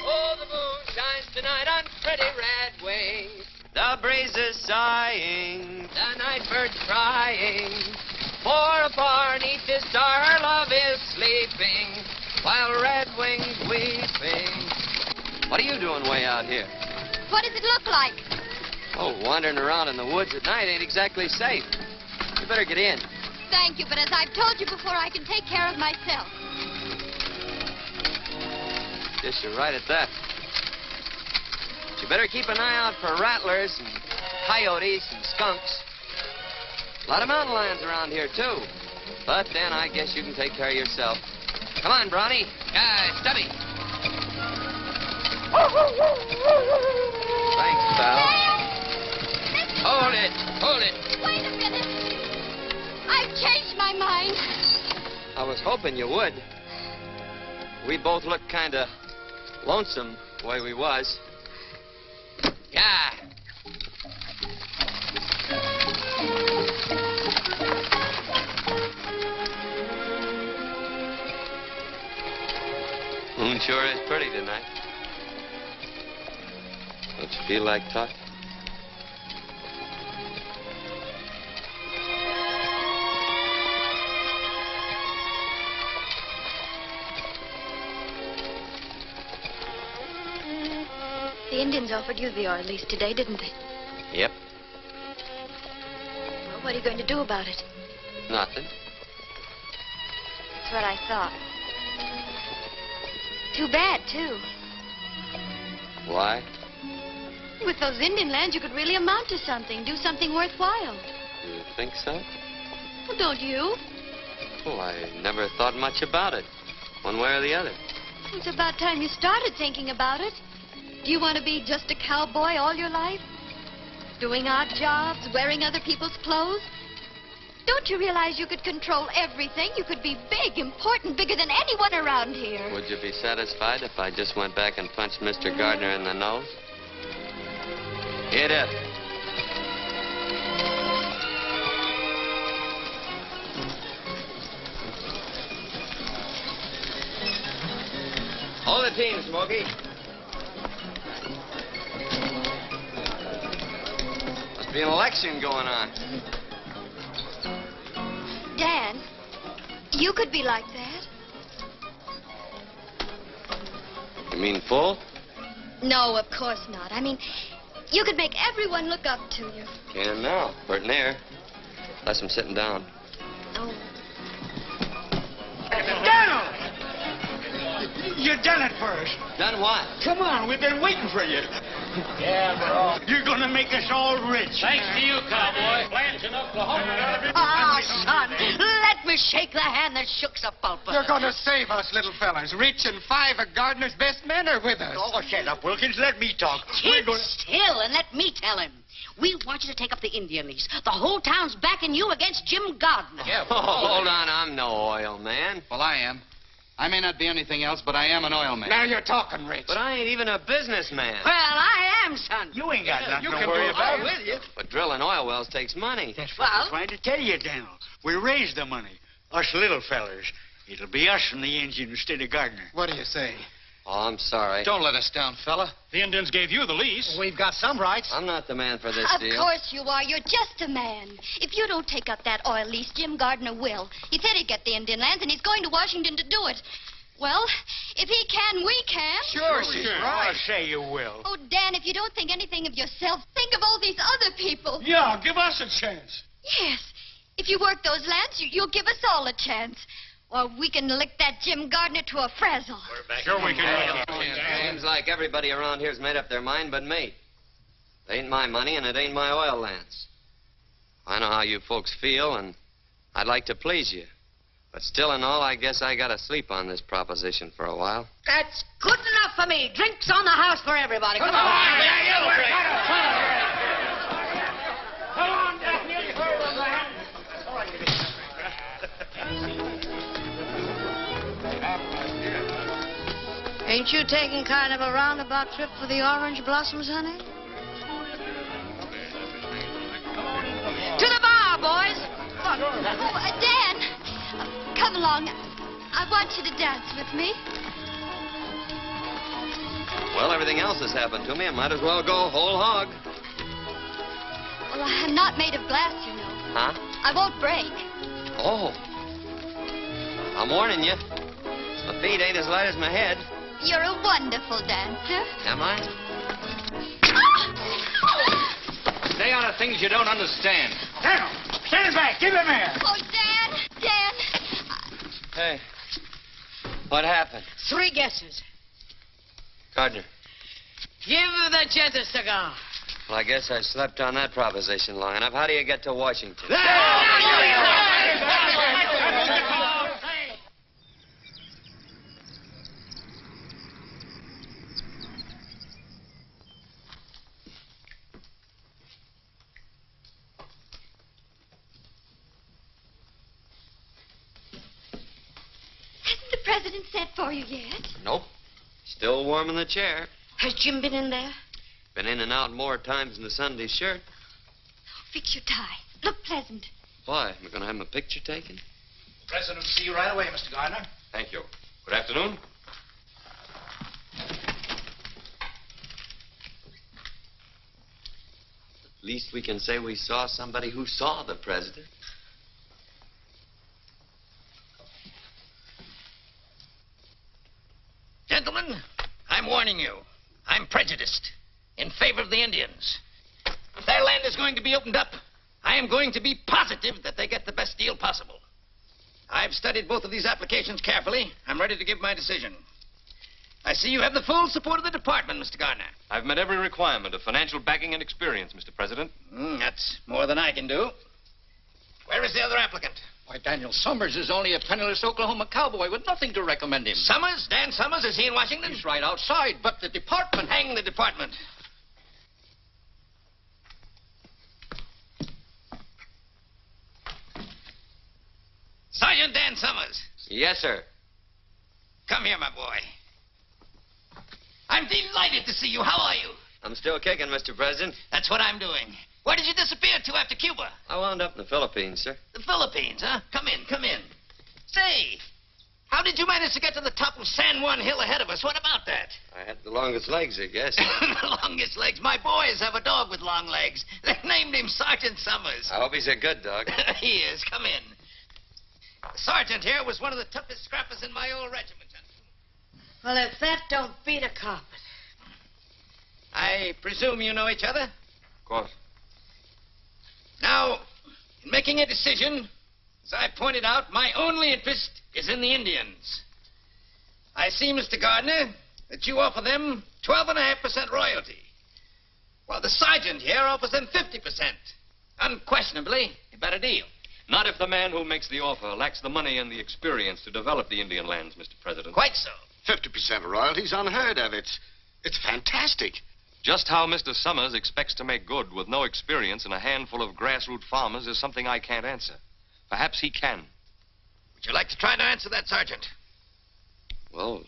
Oh, the moon shines tonight on pretty red wings. The breeze is sighing, the night bird's crying. For afar neath this star her love is sleeping, while red wings weeping. What are you doing way out here? What does it look like? Oh, wandering around in the woods at night ain't exactly safe. You better get in. Thank you, but as I've told you before, I can take care of myself. Guess you're right at that. But you better keep an eye out for rattlers and coyotes and skunks. A lot of mountain lions around here, too. But then I guess you can take care of yourself. Come on, Brawny. Stubby. Thanks, pal. Hold it. Hold it. Wait a minute. I've changed my mind. I was hoping you would. We both looked kind of lonesome the way we was. Yeah. Moon sure is pretty tonight. Don't you feel like talking? The Indians offered you the oil lease today, didn't they? Yep. Well, what are you going to do about it? Nothing. That's what I thought. Too bad, too. Why? With those Indian lands, you could really amount to something, do something worthwhile. You think so? Well, don't you? Oh, I never thought much about it, one way or the other. It's about time you started thinking about it. Do you want to be just a cowboy all your life? Doing odd jobs, wearing other people's clothes? Don't you realize you could control everything? You could be big, important, bigger than anyone around here. Would you be satisfied if I just went back and punched Mr. Gardner in the nose? Get up. Hold the team, Smokey. Must be an election going on. Dan, you could be like that. You mean full? No, of course not. I mean, you could make everyone look up to you. Can now. Pert near. Unless I'm sitting down. Oh. Donald! You done it for us. Done what? Come on, we've been waiting for you. Yeah, bro. You're gonna make us all rich. Thanks to you, cowboy. Plants in Oklahoma. Ah, son, let me shake the hand that shook Sepulpa. You're going to save us, little fellas. Rich and 5 of Gardner's best men are with us. Oh, shut up, Wilkins. Let me talk. Keep still and let me tell him. We want you to take up the Indian lease. The whole town's backing you against Jim Gardner. Yeah, hold on. I'm no oil man. Well, I am. I may not be anything else, but I am an oil man. Now you're talking, Rich. But I ain't even a businessman. Well, I am, son. You ain't got nothing you to can worry do about. it. With you. But drilling oil wells takes money. That's what I'm trying to tell you, Daniel. We raise the money. Us little fellers. It'll be us from the engine instead of Gardner. What do you say? Oh, I'm sorry. Don't let us down, fella. The Indians gave you the lease. We've got some rights. I'm not the man for this Of deal. course you are. You're just a man. If you don't take up that oil lease, Jim Gardner will. He said he'd get the Indian lands, and he's going to Washington to do it. Well, if he can, we can. Sure, she's right. I'll say you will. Oh, Dan, if you don't think anything of yourself, think of all these other people. Yeah, give us a chance. Yes. If you work those lands, you'll give us all a chance. Or we can lick that Jim Gardner to a frazzle. Sure we can. Seems like everybody around here's made up their mind but me. It ain't my money and it ain't my oil lands. I know how you folks feel, and I'd like to please you. But still and all, I guess I gotta sleep on this proposition for a while. That's good enough for me. Drinks on the house for everybody. Come on. Come on, Daniel. Ain't you taking kind of a roundabout trip for the orange blossoms, honey? on. Oh, Dan, come along. I want you to dance with me. Well, everything else has happened to me. I might as well go whole hog. Well, I'm not made of glass, you know. Huh? I won't break. Oh. I'm warning you. My feet ain't as light as my head. You're a wonderful dancer. Am I? Stay out of things you don't understand. Now, stand back. Give him air. Oh, Dan, Dan. Hey. What happened? 3 guesses. Gardner. Give the gent a cigar. Well, I guess I slept on that proposition long enough. How do you get to Washington? Hasn't the president sent for you yet? Nope. Still warm in the chair. Has Jim been in there? Been in and out more times than the Sunday shirt. Fix your tie. Look pleasant. Why? Am I going to have my picture taken? President will see you right away, Mr. Gardner. Thank you. Good afternoon. At least we can say we saw somebody who saw the president. Gentlemen, I'm warning you. I'm prejudiced in favor of the Indians. If their land is going to be opened up, I am going to be positive that they get the best deal possible. I've studied both of these applications carefully. I'm ready to give my decision. I see you have the full support of the department, Mr. Gardner. I've met every requirement of financial backing and experience, Mr. President. That's more than I can do. Where is the other applicant? Why, Daniel Summers is only a penniless Oklahoma cowboy with nothing to recommend him. Summers? Dan Summers? Is he in Washington? He's right outside, but the department... Hang the department. Sergeant Dan Summers. Yes, sir. Come here, my boy. I'm delighted to see you. How are you? I'm still kicking, Mr. President. That's what I'm doing. Where did you disappear to after Cuba? I wound up in the Philippines, sir. The Philippines, huh? Come in, come in. Say, how did you manage to get to the top of San Juan Hill ahead of us? What about that? I had the longest legs, I guess. The longest legs. My boys have a dog with long legs. They named him Sergeant Summers. I hope he's a good dog. He is. Come in. The sergeant here was one of the toughest scrappers in my old regiment. Well, if that don't beat a carpet. I presume you know each other? Of course. Now, in making a decision, as I pointed out, my only interest is in the Indians. I see, Mr. Gardner, that you offer them 12.5% royalty, while the sergeant here offers them 50%. Unquestionably, a better deal. Not if the man who makes the offer lacks the money and the experience to develop the Indian lands, Mr. President. Quite so. 50% royalty's unheard of. It's fantastic. Just how Mr. Summers expects to make good with no experience and a handful of grassroots farmers is something I can't answer. Perhaps he can. Would you like to try to answer that, Sergeant? Well,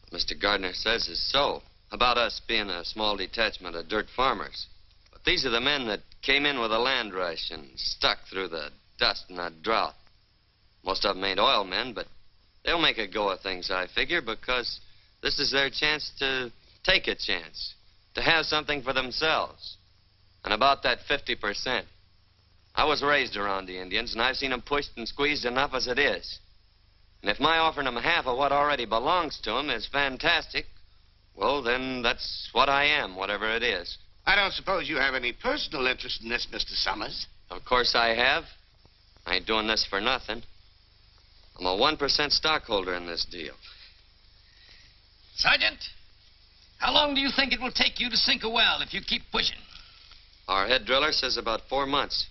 what Mr. Gardner says is so. About us being a small detachment of dirt farmers. But these are the men that came in with a land rush and stuck through the dust and that drought. Most of them ain't oil men, but they'll make a go of things, I figure, because this is their chance to take a chance, to have something for themselves. And about that 50%. I was raised around the Indians, and I've seen them pushed and squeezed enough as it is. And if my offering them half of what already belongs to them is fantastic, well, then that's what I am, whatever it is. I don't suppose you have any personal interest in this, Mr. Summers. Of course I have. I ain't doing this for nothing. I'm a 1% stockholder in this deal. Sergeant, how long do you think it will take you to sink a well if you keep pushing? Our head driller says about 4 months.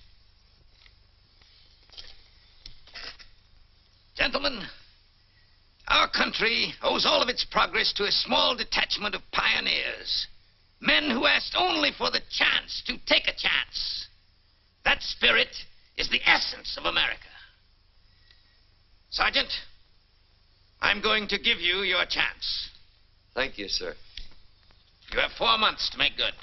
Gentlemen, our country owes all of its progress to a small detachment of pioneers. Men who asked only for the chance to take a chance. That spirit is the essence of America. Sergeant, I'm going to give you your chance. Thank you, sir. You have 4 months to make good.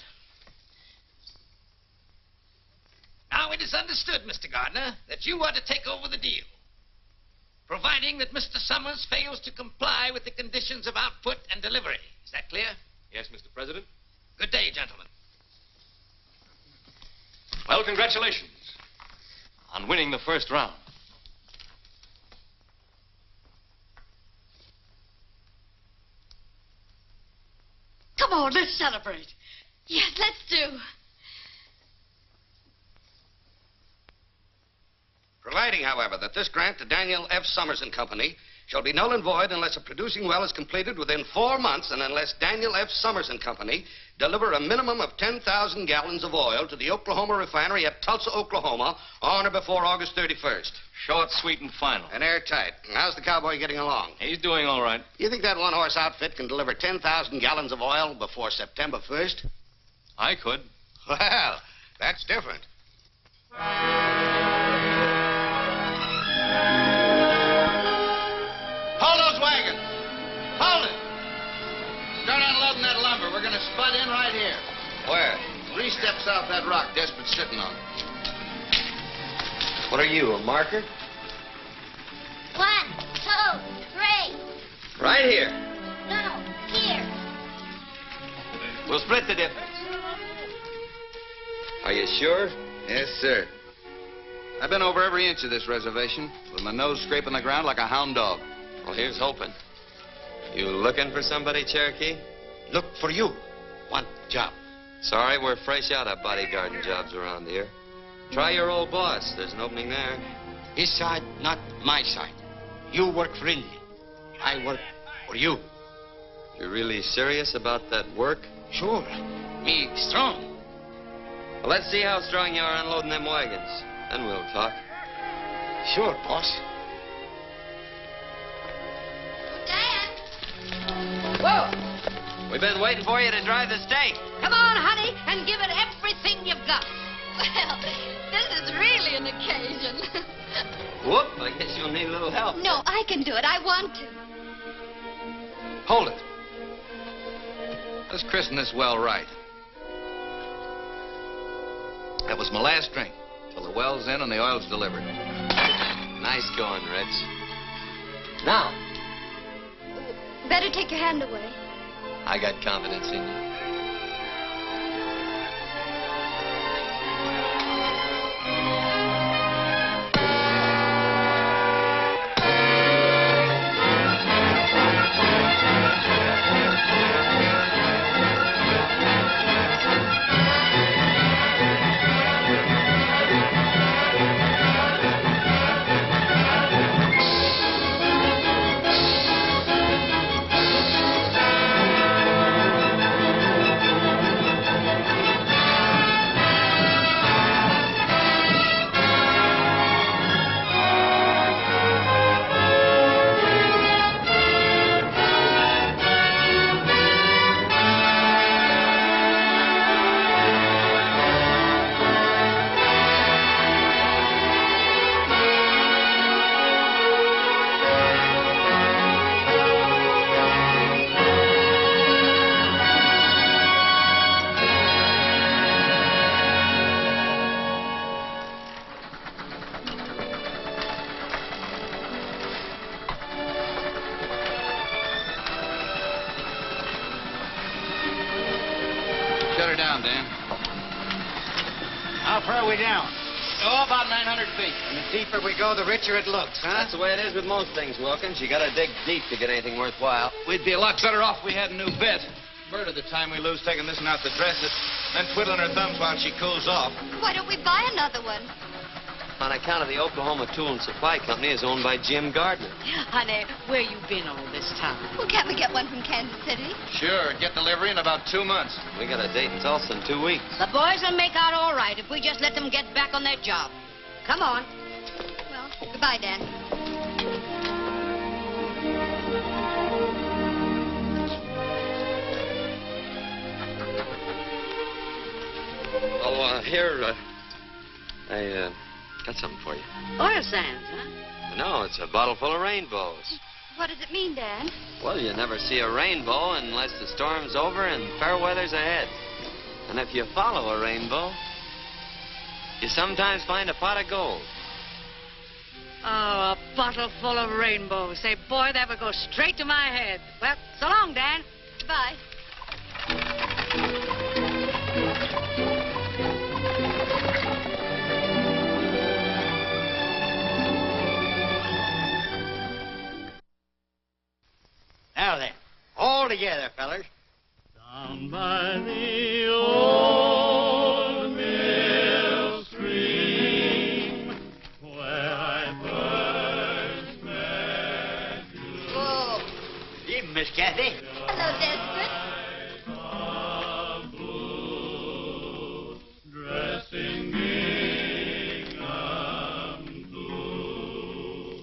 Now, it is understood, Mr. Gardner, that you are to take over the deal, providing that Mr. Summers fails to comply with the conditions of output and delivery. Is that clear? Yes, Mr. President. Good day, gentlemen. Well, congratulations on winning the first round. Come on, let's celebrate. Yes, let's do. Providing, however, that this grant to Daniel F. Summers and Company shall be null and void unless a producing well is completed within 4 months and unless Daniel F. Summers and Company deliver a minimum of 10,000 gallons of oil to the Oklahoma refinery at Tulsa, Oklahoma on or before August 31st. Short, sweet, and final. And airtight. How's the cowboy getting along? He's doing all right. You think that one-horse outfit can deliver 10,000 gallons of oil before September 1st? I could. Well, that's different. Hold those wagons. Hold it. Start unloading that lumber. We're going to spud in right here. Where? 3 steps off that rock Desperat's sitting on. What are you, a marker? 1, 2, 3. Right here. No, here. We'll split the difference. Are you sure? Yes, sir. I've been over every inch of this reservation with my nose scraping the ground like a hound dog. Well, here's hoping. You looking for somebody, Cherokee? Look for you. Want job. Sorry, we're fresh out of bodyguarding jobs around here. Try your old boss. There's an opening there. His side, not my side. You work for Indy. I work for you. You're really serious about that work? Sure. Me strong. Well, let's see how strong you are unloading them wagons. Then we'll talk. Sure, boss. Dad. Whoa! We've been waiting for you to drive the stake. Come on, honey, and give it everything you've got. Well, this is really an occasion. Whoop, I guess you'll need a little help. No, I can do it. I want to. Hold it. Let's christen this well right. That was my last drink, till the well's in and the oil's delivered. Nice going, Rich. Now, Better take your hand away. I got confidence in you. Shut her down, Dan. How far are we down? Oh, about 900 feet. And the deeper we go, the richer it looks, huh? That's the way it is with most things, Wilkins. You gotta dig deep to get anything worthwhile. We'd be a lot better off if we had a new bit. Murder the time we lose taking this one out to dress it, then twiddling her thumbs while she cools off. Why don't we buy another one? On account of the Oklahoma Tool and Supply Company is owned by Jim Gardner. Honey, where you been all this time? Well, can't we get one from Kansas City? Sure, get delivery in about 2 months. We got a date in Tulsa in 2 weeks. The boys will make out all right if we just let them get back on their job. Come on. Well, goodbye, Dan. Oh, here, I got something for you. Oil sands, huh? No, it's a bottle full of rainbows. What does it mean, Dan? Well, you never see a rainbow unless the storm's over and fair weather's ahead. And if you follow a rainbow, you sometimes find a pot of gold. Oh, a bottle full of rainbows. Say, boy, that would go straight to my head. Well, so long, Dan. Goodbye. Now then, all together, fellas. Down by the old mill stream, where I first met you. Whoa. Evening, Miss Kathy. Hello, Desperate. Dressed in gingham blue.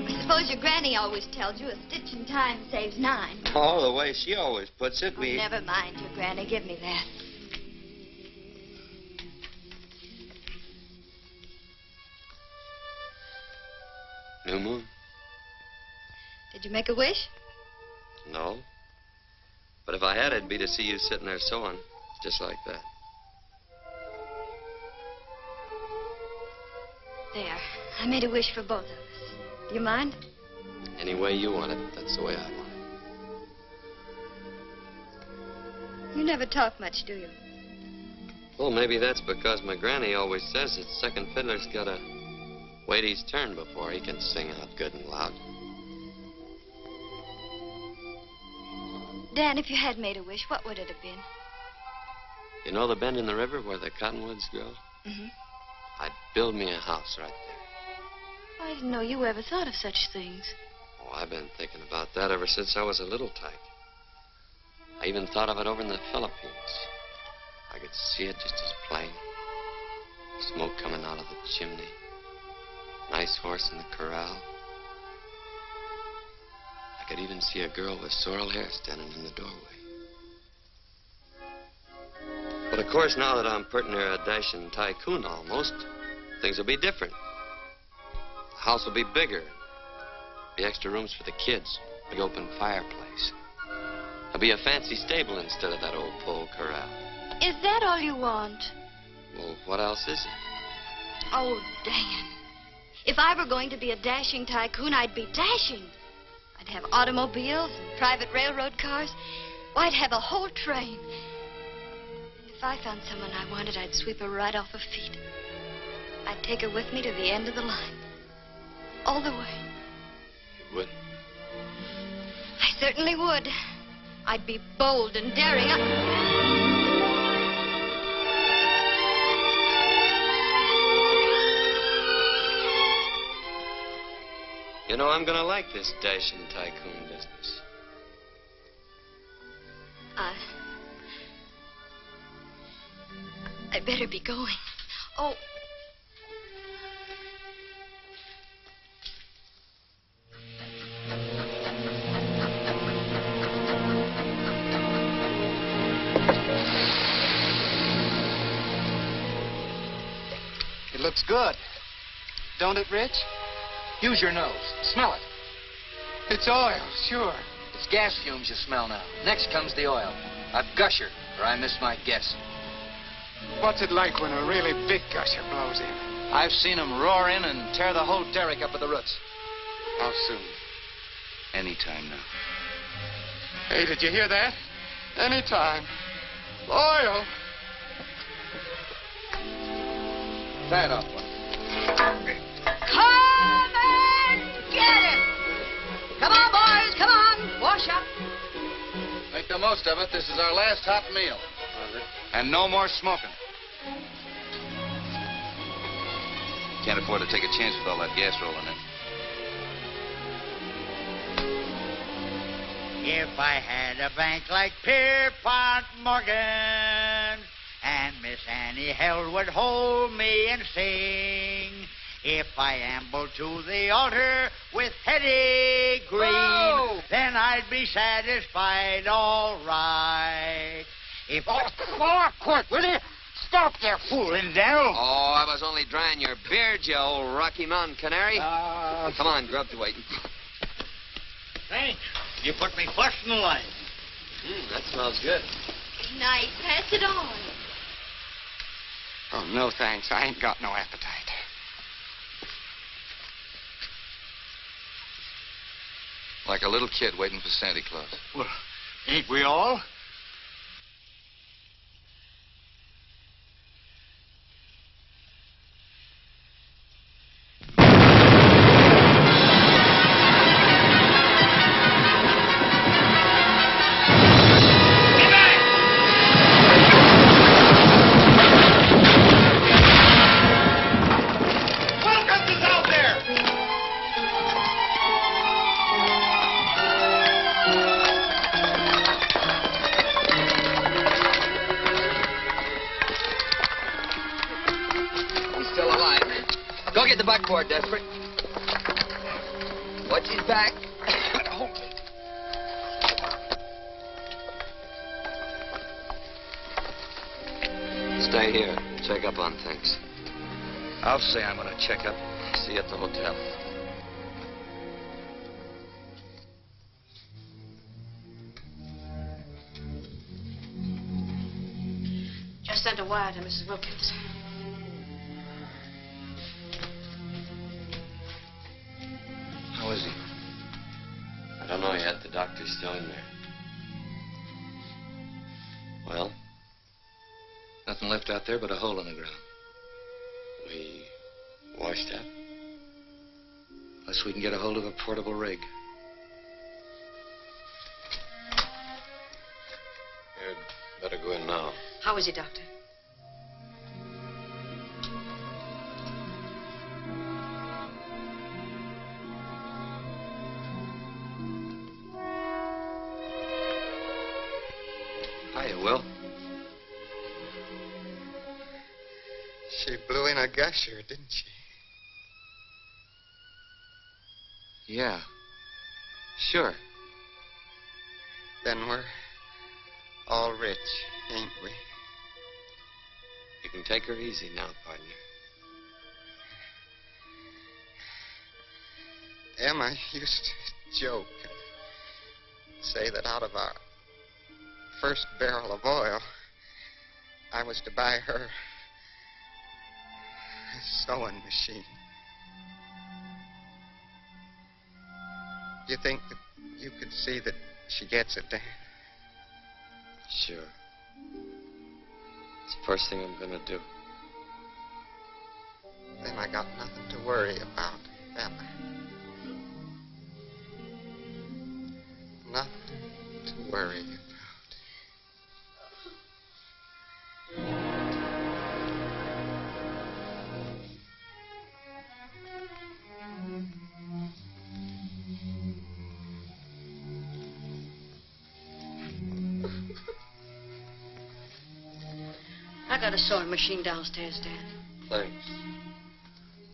I suppose your granny always tells you a stitch in time saves 9. Oh, the way she always puts it, we... Never mind your granny. Give me that. New moon? Did you make a wish? No. But if I had, it'd be to see you sitting there sewing, just like that. There. I made a wish for both of us. Do you mind? Any way you want it, that's the way I want it. You never talk much, do you? Well, maybe that's because my granny always says that second fiddler's gotta wait his turn before he can sing out good and loud. Dan, if you had made a wish, what would it have been? You know the bend in the river where the cottonwoods grow? Mm-hmm. I'd build me a house right there. I didn't know you ever thought of such things. Oh, I've been thinking about that ever since I was a little tyke. I even thought of it over in the Philippines. I could see it just as plain. Smoke coming out of the chimney. Nice horse in the corral. I could even see a girl with sorrel hair standing in the doorway. But of course, now that I'm pretty near a dashing tycoon almost, things will be different. The house will be bigger. Be extra rooms for the kids. Big open fireplace. There'll be a fancy stable instead of that old pole corral. Is that all you want? Well, what else is it? Oh, Dan. If I were going to be a dashing tycoon, I'd be dashing. I'd have automobiles and private railroad cars. Why, I'd have a whole train. If I found someone I wanted, I'd sweep her right off her feet. I'd take her with me to the end of the line. All the way. You would? I certainly would. I'd be bold and daring. You know, I'm gonna like this dashing tycoon business. I'd better be going. Oh. It looks good. Don't it, Rich? Use your nose. Smell it. It's oil, sure. It's gas fumes you smell now. Next comes the oil. A gusher, or I missed my guess. What's it like when a really big gusher blows in? I've seen them roar in and tear the whole derrick up at the roots. How soon? Anytime now. Hey, did you hear that? Anytime. Oil. Tie it off, one. Come and get it! Come on, boys, come on. Wash up. Make the most of it. This is our last hot meal. And no more smoking. Can't afford to take a chance with all that gas rolling in. If I had a bank like Pierpont Morgan, and Miss Annie Held would hold me and sing, if I ambled to the altar with Hetty Green, then I'd be satisfied all right. If quick, will you? Stop there fooling, Daniel. Oh, I was only drying your beard, you old Rocky Mountain canary. Come on, grub's waiting. Thanks. You put me first in the line. That smells good. Nice. Pass it on. Oh, no thanks. I ain't got no appetite. Like a little kid waiting for Santa Claus. Well, ain't we all? Go get the buckboard, Desperate. Watch his back. Stay here. Check up on things. I'll say I'm going to check up. See you at the hotel. Just sent a wire to Mrs. Wilkins. How is he? I don't know yet. The doctor's still in there. Well? Nothing left out there but a hole in the ground. We washed that. Unless we can get a hold of a portable rig. You'd better go in now. How is he, Doctor? Hiya, Will. She blew in a gusher, didn't she? Yeah. Sure. Then we're all rich, ain't we? You can take her easy now, partner. Emma used to joke and say that out of our first barrel of oil, I was to buy her a sewing machine. Do you think that you could see that she gets it, Dan? Sure. It's the first thing I'm gonna do. Then I got nothing to worry about, Emma. Nothing to worry about. I got a sewing machine downstairs, Dad. Thanks.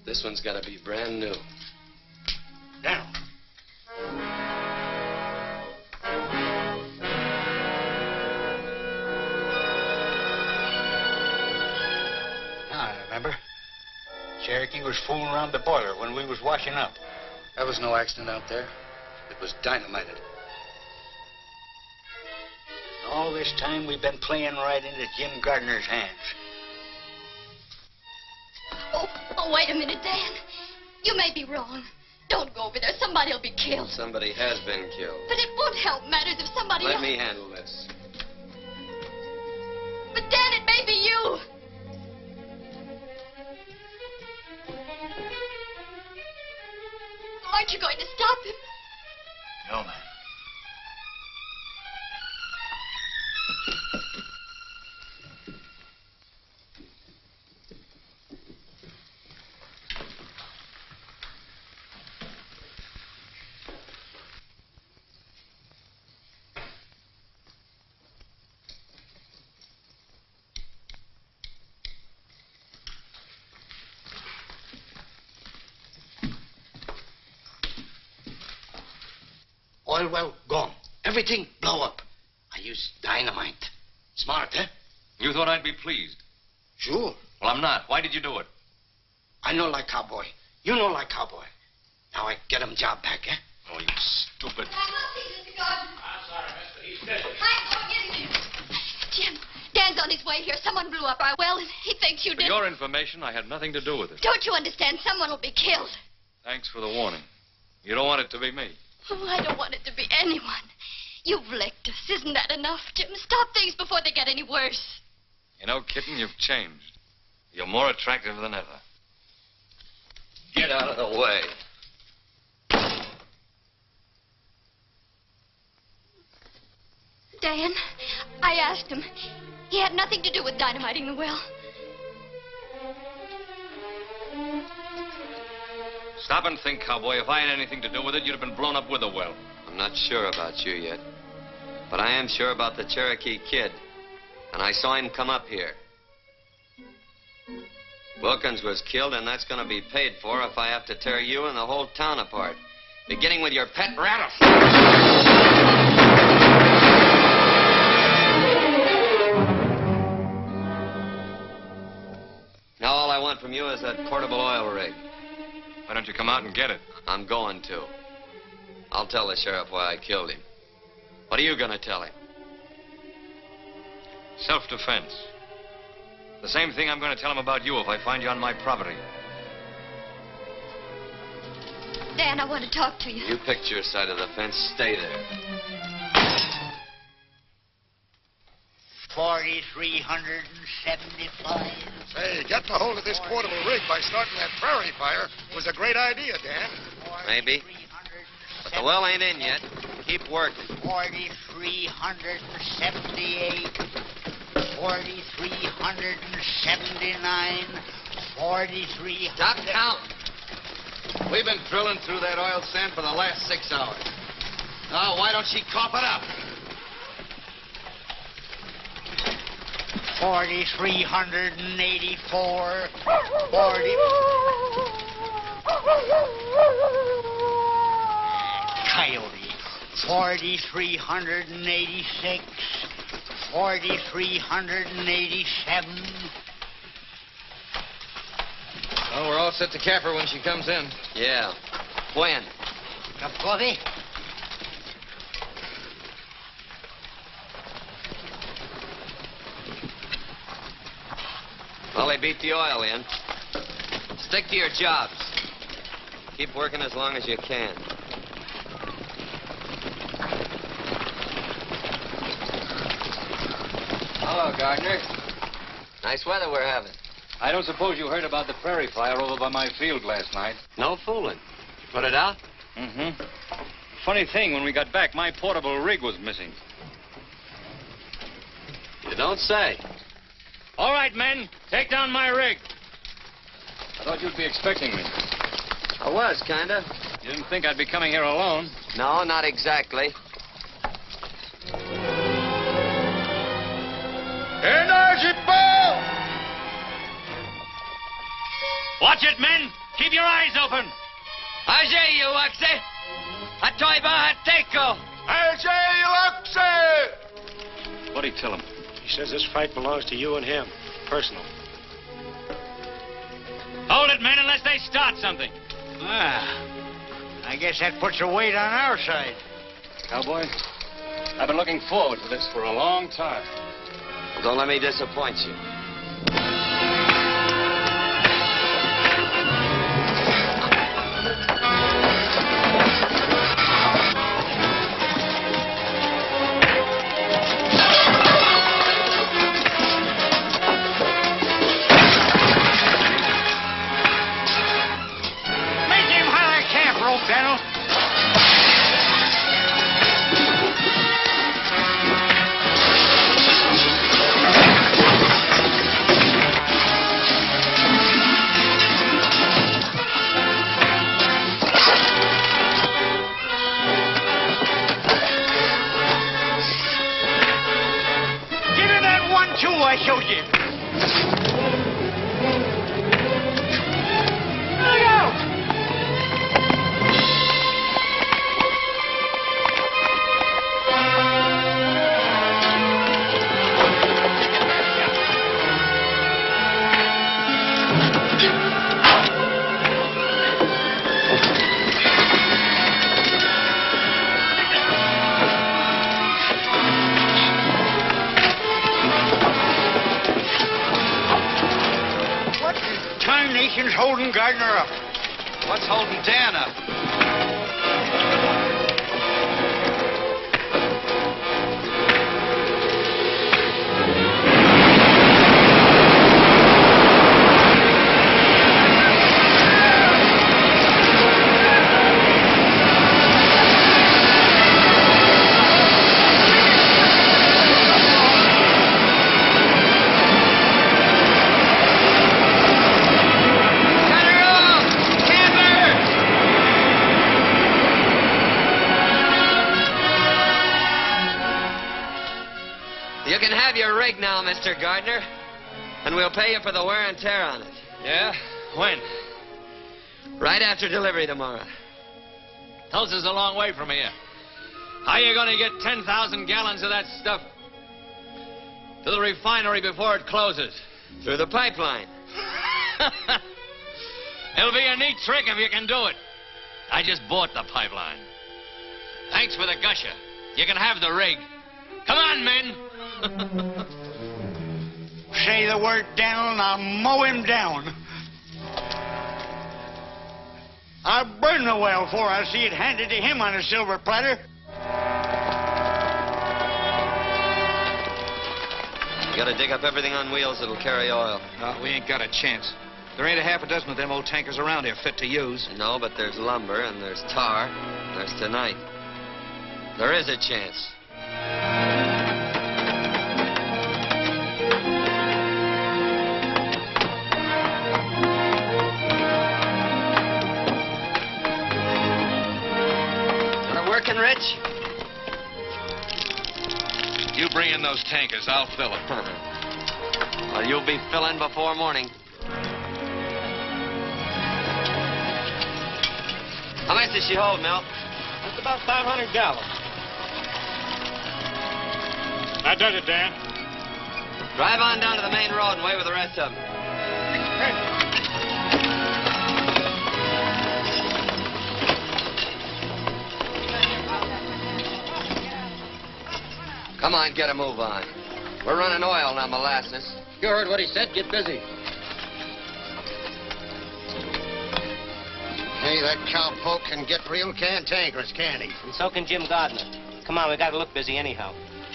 This one's gotta be brand new. Now. I remember. Cherokee was fooling around the boiler when we was washing up. There was no accident out there. It was dynamited. All this time we've been playing right into Jim Gardner's hands. Oh, wait a minute, Dan. You may be wrong. Don't go over there. Somebody will be killed. Somebody has been killed. But it won't help matters if somebody Let else... me handle this. But, Dan, it may be you. Aren't you going to stop him? No, ma'am. Oil well gone. Everything blow up. I used dynamite. Smart, eh? You thought I'd be pleased? Sure. Well, I'm not. Why did you do it? I know like cowboy. You know like cowboy. Now I get him job back, eh? Oh, you stupid. Jim, Dan's on his his way here. Someone blew up our well, and he thinks you For did. your information, I had nothing to do with it. Don't you understand? Someone will be killed. Thanks for the warning. You don't want it to be me. Oh, I don't want it to be anyone. You've licked us. Isn't that enough, Jim? Stop things before they get any worse. You know, kitten, you've changed. You're more attractive than ever. Get out of the way. Dan, I asked him. He had nothing to do with dynamiting the well. Stop and think, cowboy. If I had anything to do with it, you'd have been blown up with a well. I'm not sure about you yet. But I am sure about the Cherokee Kid. And I saw him come up here. Wilkins was killed, and that's going to be paid for if I have to tear you and the whole town apart. Beginning with your pet rattlesnake. Now all I want from you is that portable oil rig. Why don't you come out and get it? I'm going to. I'll tell the sheriff why I killed him. What are you going to tell him? Self-defense. The same thing I'm going to tell him about you if I find you on my property. Dan, I want to talk to you. You picked your side of the fence. Stay there. 4,375. Say, getting a hold of this portable rig by starting that prairie fire was a great idea, Dan. Maybe. But the well ain't in yet. Keep working. 4,378. 4,379. 4,300. Stop counting. We've been drilling through that oil sand for the last 6 hours. Now, why don't she cough it up? 4,384. 40. Coyote. 4,386. 4,387. Well, we're all set to cap her when she comes in. Yeah. When? Cup of coffee? Well, they beat the oil in. Stick to your jobs. Keep working as long as you can. Hello, Gardner. Nice weather we're having. I don't suppose you heard about the prairie fire over by my field last night. No fooling. You put it out? Mm-hmm. Funny thing, when we got back, my portable rig was missing. You don't say. All right, men, take down my rig. I thought you'd be expecting me. I was, kinda. You didn't think I'd be coming here alone? No, not exactly. Energy ball! Watch it, men. Keep your eyes open. Ajay, you Oxy. Atoiba Hateko. Ajay, you What'd he tell him? He says this fight belongs to you and him. Personal. Hold it, men, unless they start something. I guess that puts a weight on our side. Cowboy, I've been looking forward to this for a long time. Well, don't let me disappoint you. I showed you. Look out! holding Gardner up? What's holding Dan up? You can have your rig now, Mr. Gardner. And we'll pay you for the wear and tear on it. Yeah? When? Right after delivery tomorrow. Tulsa's a long way from here. How are you going to get 10,000 gallons of that stuff to the refinery before it closes? Through the pipeline. It'll be a neat trick if you can do it. I just bought the pipeline. Thanks for the gusher. You can have the rig. Come on, men. Say the word down, I'll mow him down. I'll burn the well before I see it handed to him on a silver platter. You gotta dig up everything on wheels that'll carry oil. We ain't got a chance. There ain't a half a dozen of them old tankers around here fit to use. No, but there's lumber, and there's tar, and there's tonight. There is a chance. Working, Rich? You bring in those tankers, I'll fill them. Well, you'll be filling before morning. How much does she hold, Mel? That's about 500 gallons. That does it, Dan. Drive on down to the main road and wait with the rest of them. Come on, get a move on. We're running oil, not molasses. You heard what he said. Get busy. Hey, that cowpoke can get real cantankerous, can't he? And so can Jim Gardner. Come on, we gotta look busy anyhow.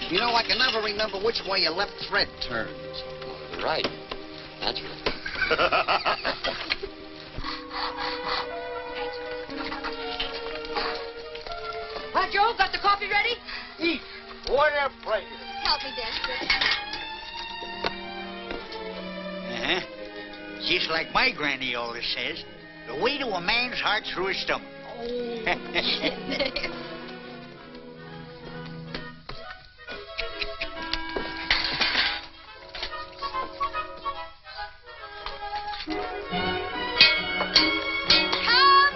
You know, I can never remember which way your left thread turns. Right. That's right. Hi, Joe. Got the coffee ready? Eat. What a pleasure. Help me, Desperate. Uh-huh. Just like my granny always says, the way to a man's heart through his stomach. Come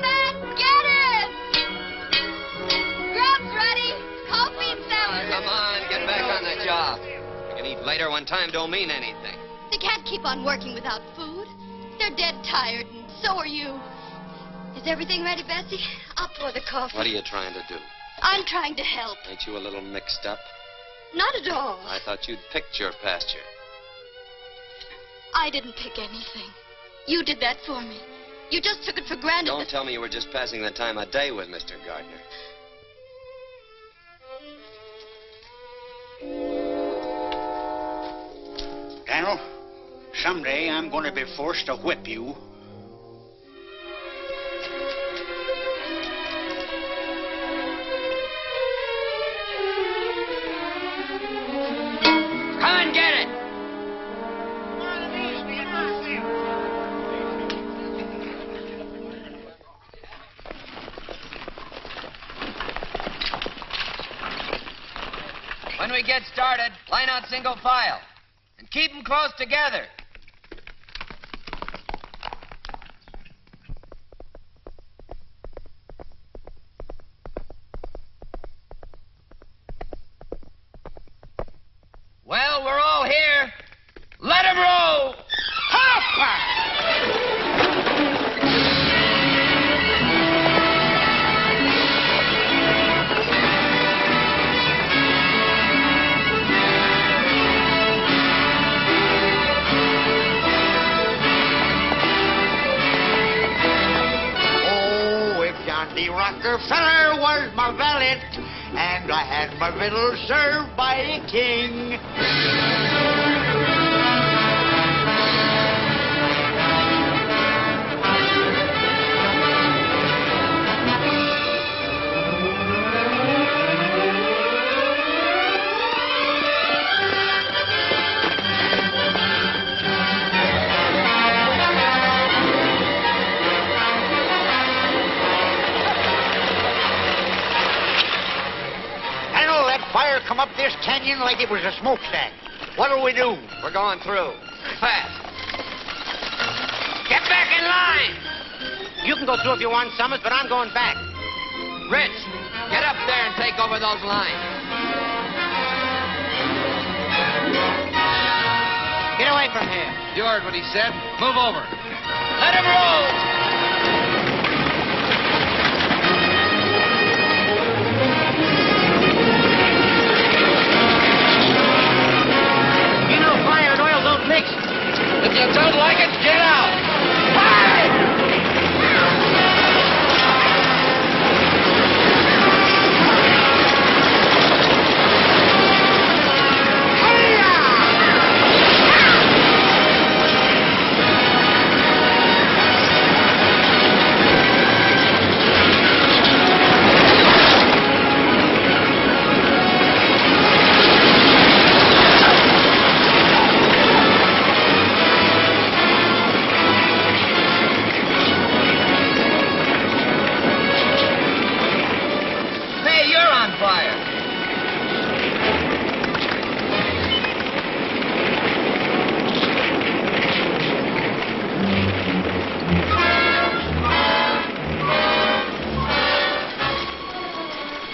and get it! Grub's ready. Coffee and sandwiches. Come on, get back on the job. We can eat later when time don't mean anything. They can't keep on working without food. They're dead tired, and so are you. Is everything ready, Bessie? I'll pour the coffee. What are you trying to do? I'm trying to help. Ain't you a little mixed up? Not at all. I thought you'd picked your pasture. I didn't pick anything. You did that for me. You just took it for granted. Don't tell me you were just passing the time of day with Mr. Gardner. Daniel, someday I'm going to be forced to whip you. Come and get it. When we get started, line out single file. And keep them close together. Well, we're all here. Let 'em roll! Rockefeller was my valet, and I had my riddle served by a king. Fire come up this canyon like it was a smokestack. What'll we do? We're going through. Fast. Get back in line! You can go through if you want, Summers, but I'm going back. Rich, get up there and take over those lines. Get away from here. You heard what he said. Move over. Let him roll! If you don't like it, get out!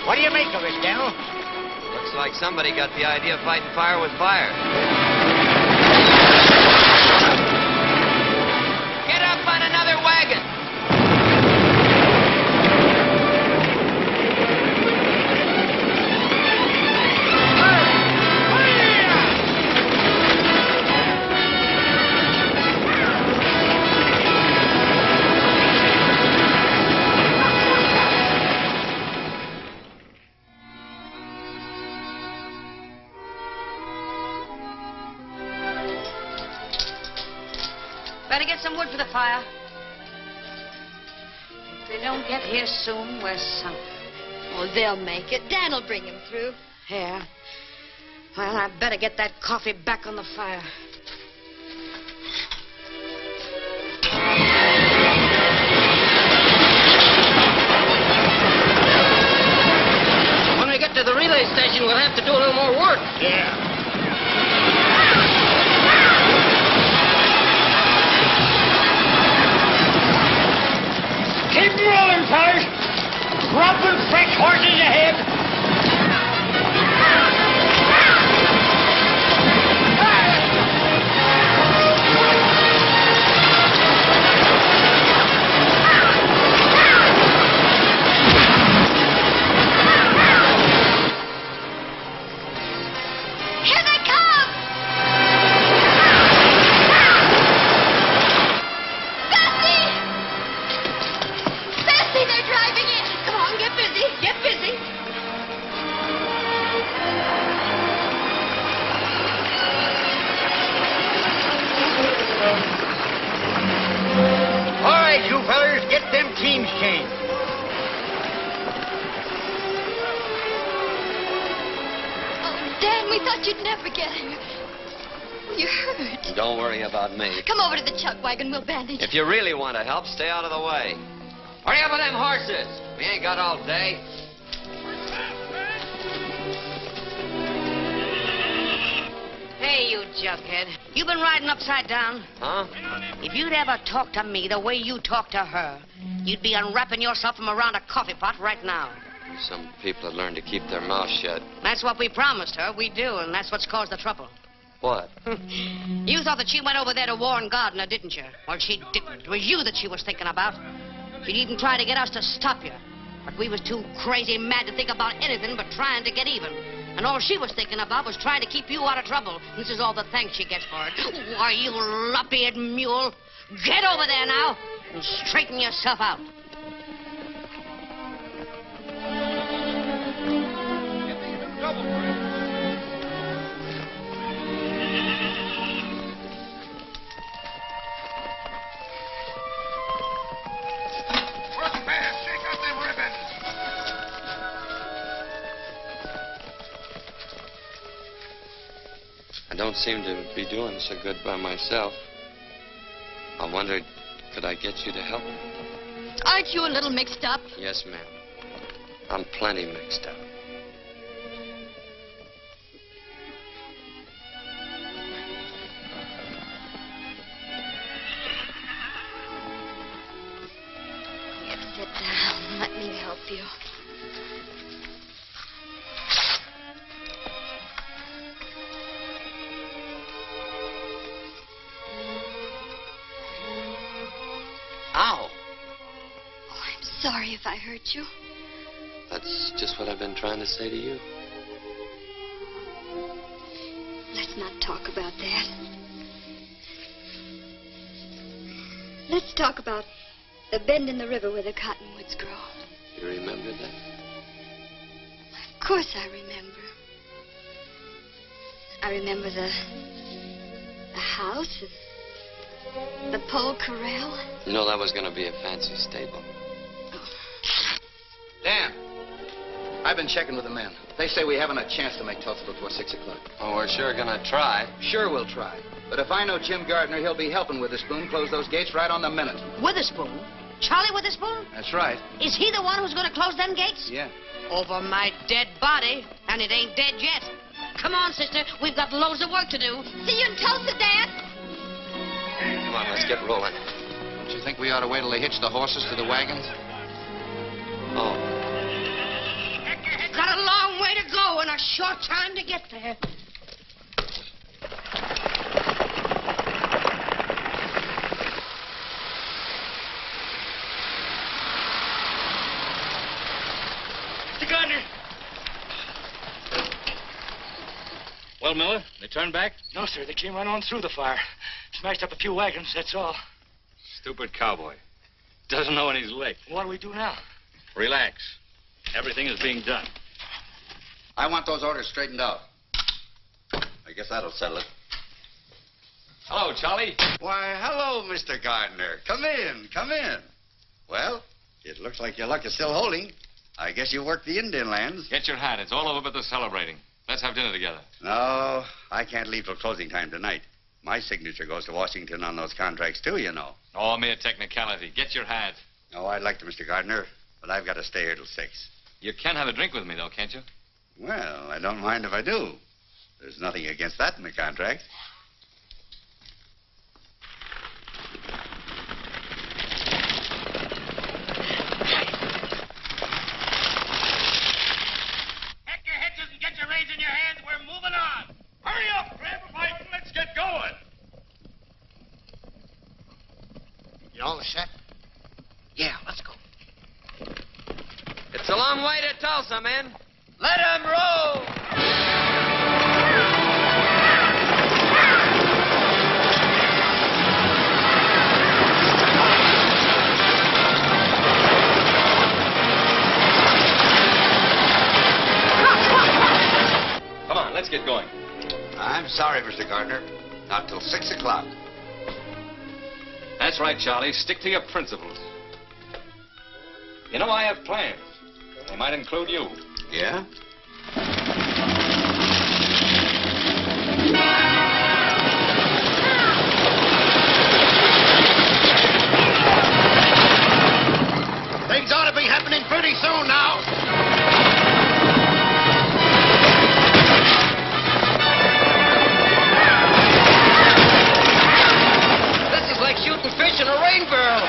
What do you make of it, Daniel? Looks like somebody got the idea of fighting fire with fire. Get up on another wagon! Better get some wood for the fire. If they don't get here soon, we're sunk. Oh, they'll make it. Dan'll bring him through. Yeah. Well, I better get that coffee back on the fire. When we get to the relay station, we'll have to do a little more work. Yeah. Keep rolling, fellas. Dropping fresh horses ahead. Here they come! Bessie! Bessie, they're driving in. Come on, get busy. Get busy. All right, you fellers, get them teams changed. Oh, Dan, we thought you'd never get here. You're hurt. Don't worry about me. Come over to the chuck wagon. We'll bandage. If you really want to help, stay out of the way. Hurry up with them horses. We ain't got all day. Hey, you jughead. You been riding upside down? Huh? If you'd ever talked to me the way you talk to her, you'd be unwrapping yourself from around a coffee pot right now. Some people have learned to keep their mouths shut. That's what we promised her. We do, and that's what's caused the trouble. What? You thought that she went over there to warn Gardner, didn't you? Well, she didn't. It was you that she was thinking about. She'd even try to get us to stop you. But we was too crazy mad to think about anything but trying to get even. And all she was thinking about was trying to keep you out of trouble. This is all the thanks she gets for it. Why, you lop-eared mule. Get over there now and straighten yourself out. I don't seem to be doing so good by myself. I wondered, could I get you to help me? Aren't you a little mixed up? Yes, ma'am. I'm plenty mixed up. Sit down. Let me help you. Ow! Oh, I'm sorry if I hurt you. That's just what I've been trying to say to you. Let's not talk about that. Let's talk about the bend in the river where the cottonwoods grow. You remember that? Of course I remember. I remember the house and the pole corral. You know that was going to be a fancy stable. Dan, I've been checking with the men. They say we haven't a chance to make Tulsa before 6 o'clock. Oh, we're sure going to try. Sure we'll try. But if I know Jim Gardner, he'll be helping Witherspoon close those gates right on the minute. Witherspoon? Charlie Witherspoon? That's right. Is he the one who's going to close them gates? Yeah. Over my dead body, and it ain't dead yet. Come on, sister. We've got loads of work to do. See you in Tulsa, Dad. Come on, let's get rolling. Don't you think we ought to wait till they hitch the horses to the wagons? Oh. Got a long way to go and a short time to get there. Mr. Gardner. Well, Miller, they turned back? No, sir. They came right on through the fire. Smashed up a few wagons, that's all. Stupid cowboy. Doesn't know when he's licked. What do we do now? Relax. Everything is being done. I want those orders straightened out. I guess that'll settle it. Hello, Charlie. Why, hello, Mr. Gardner. Come in, come in. Well, it looks like your luck is still holding. I guess you worked the Indian lands. Get your hat. It's all over but the celebrating. Let's have dinner together. No, I can't leave till closing time tonight. My signature goes to Washington on those contracts, too, you know. Oh, mere technicality. Get your hat. Oh, I'd like to, Mr. Gardner, but I've got to stay here till 6. You can have a drink with me, though, can't you? Well, I don't mind if I do. There's nothing against that in the contract. Pack your hitches and get your reins in your hands. We're moving on. Hurry up, grab a bite, and let's get going. You all set? Yeah, let's go. It's a long way to Tulsa, men. Let 'em roll! Come on, let's get going. I'm sorry, Mr. Gardner. Not till 6 o'clock. That's right, Charlie. Stick to your principles. You know, I have plans. They might include you. Yeah? Things ought to be happening pretty soon now. This is like shooting fish in a rain barrel.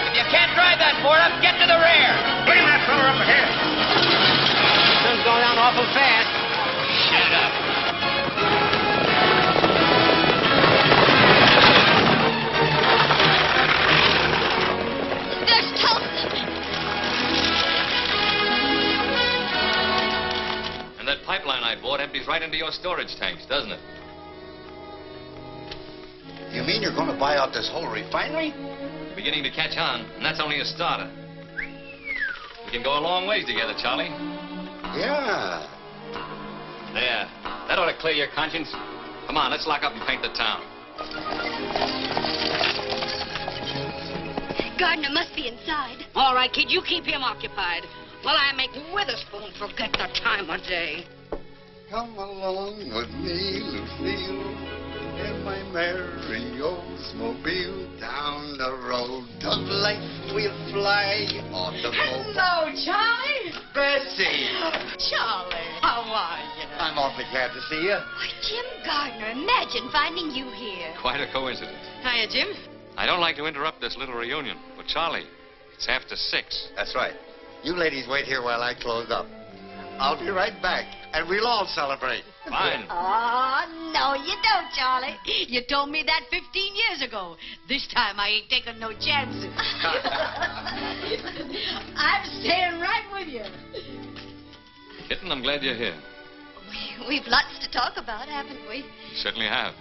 If you can't drive that for us, get to the rear. Bring that fella up ahead. Sun's going down awful fast. Shut up. There's Tulsa. And that pipeline I bought empties right into your storage tanks, doesn't it? You mean you're going to buy out this whole refinery? You're beginning to catch on, and that's only a starter. We can go a long ways together, Charlie. Yeah. There. That ought to clear your conscience. Come on, let's lock up and paint the town. Gardner must be inside. All right, kid, you keep him occupied while I make Witherspoon forget the time of day. Come along with me, Lucille, in my merry Oldsmobile. Down the road of life we'll fly on the boat. Hello, Charlie. Bessie! Charlie, how are you? I'm awfully glad to see you. Why, Jim Gardner, imagine finding you here. Quite a coincidence. Hiya, Jim. I don't like to interrupt this little reunion, but Charlie, it's after 6. That's right. You ladies wait here while I close up. I'll be right back, and we'll all celebrate. Fine. Oh, no, you don't, Charlie. You told me that 15 years ago. This time I ain't taking no chances. I'm staying right with you. Kitten, I'm glad you're here. We've lots to talk about, haven't we? You certainly have.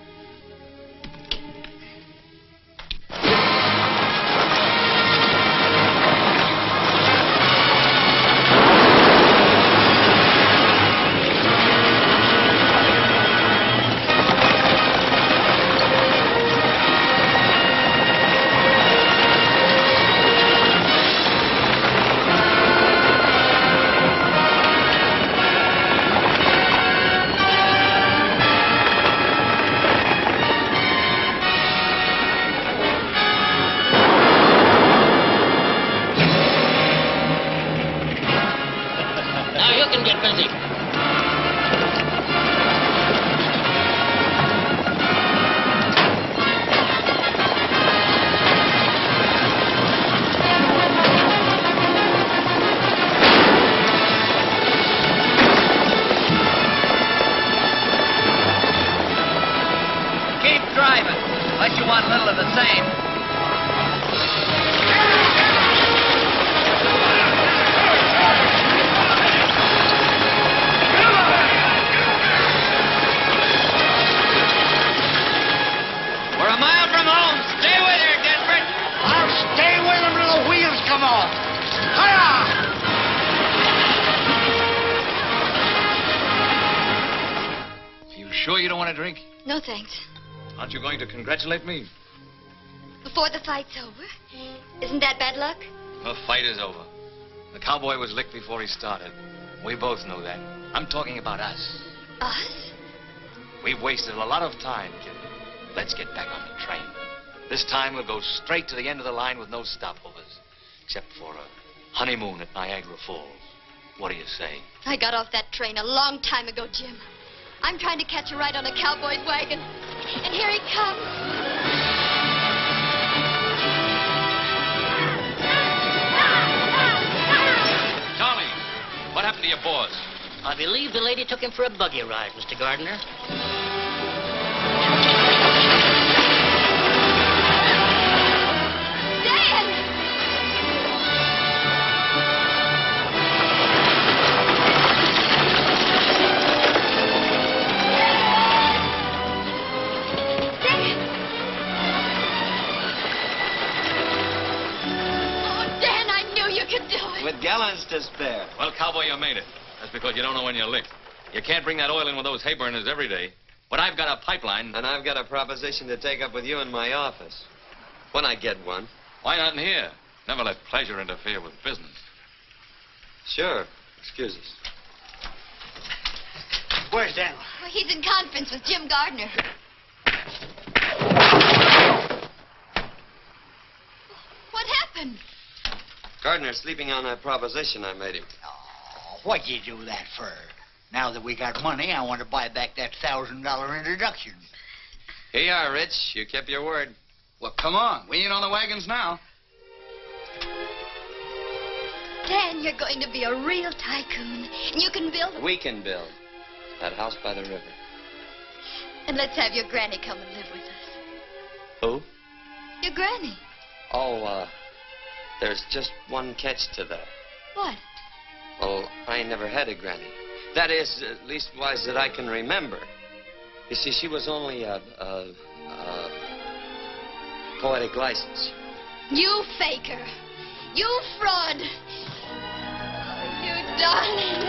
Sure you don't want a drink? No, thanks. Aren't you going to congratulate me? Before the fight's over? Isn't that bad luck? The fight is over. The cowboy was licked before he started. We both know that. I'm talking about us. Us? We've wasted a lot of time, Jim. Let's get back on the train. This time we'll go straight to the end of the line with no stopovers. Except for a honeymoon at Niagara Falls. What do you say? I got off that train a long time ago, Jim. I'm trying to catch a ride on a cowboy's wagon. And here he comes. Charlie, what happened to your boss? I believe the lady took him for a buggy ride, Mr. Gardner. With gallons to spare. Well, cowboy, you made it. That's because you don't know when you're licked. You can't bring that oil in with those hay burners every day. But I've got a pipeline. And I've got a proposition to take up with you in my office. When I get one. Why not in here? Never let pleasure interfere with business. Sure. Excuse us. Where's Daniel? Well, he's in conference with Jim Gardner. What happened? Gardner's sleeping on that proposition I made him. Oh, what'd you do that for? Now that we got money, I want to buy back that $1,000 introduction. Here you are, Rich. You kept your word. Well, come on. We ain't on the wagons now. Dan, you're going to be a real tycoon. And you can build... We can build. That house by the river. And let's have your granny come and live with us. Who? Your granny. Oh, there's just one catch to that. What? Well, I never had a granny. That is, at leastwise that I can remember. You see, she was only poetic license. You faker. You fraud. Oh, you darling.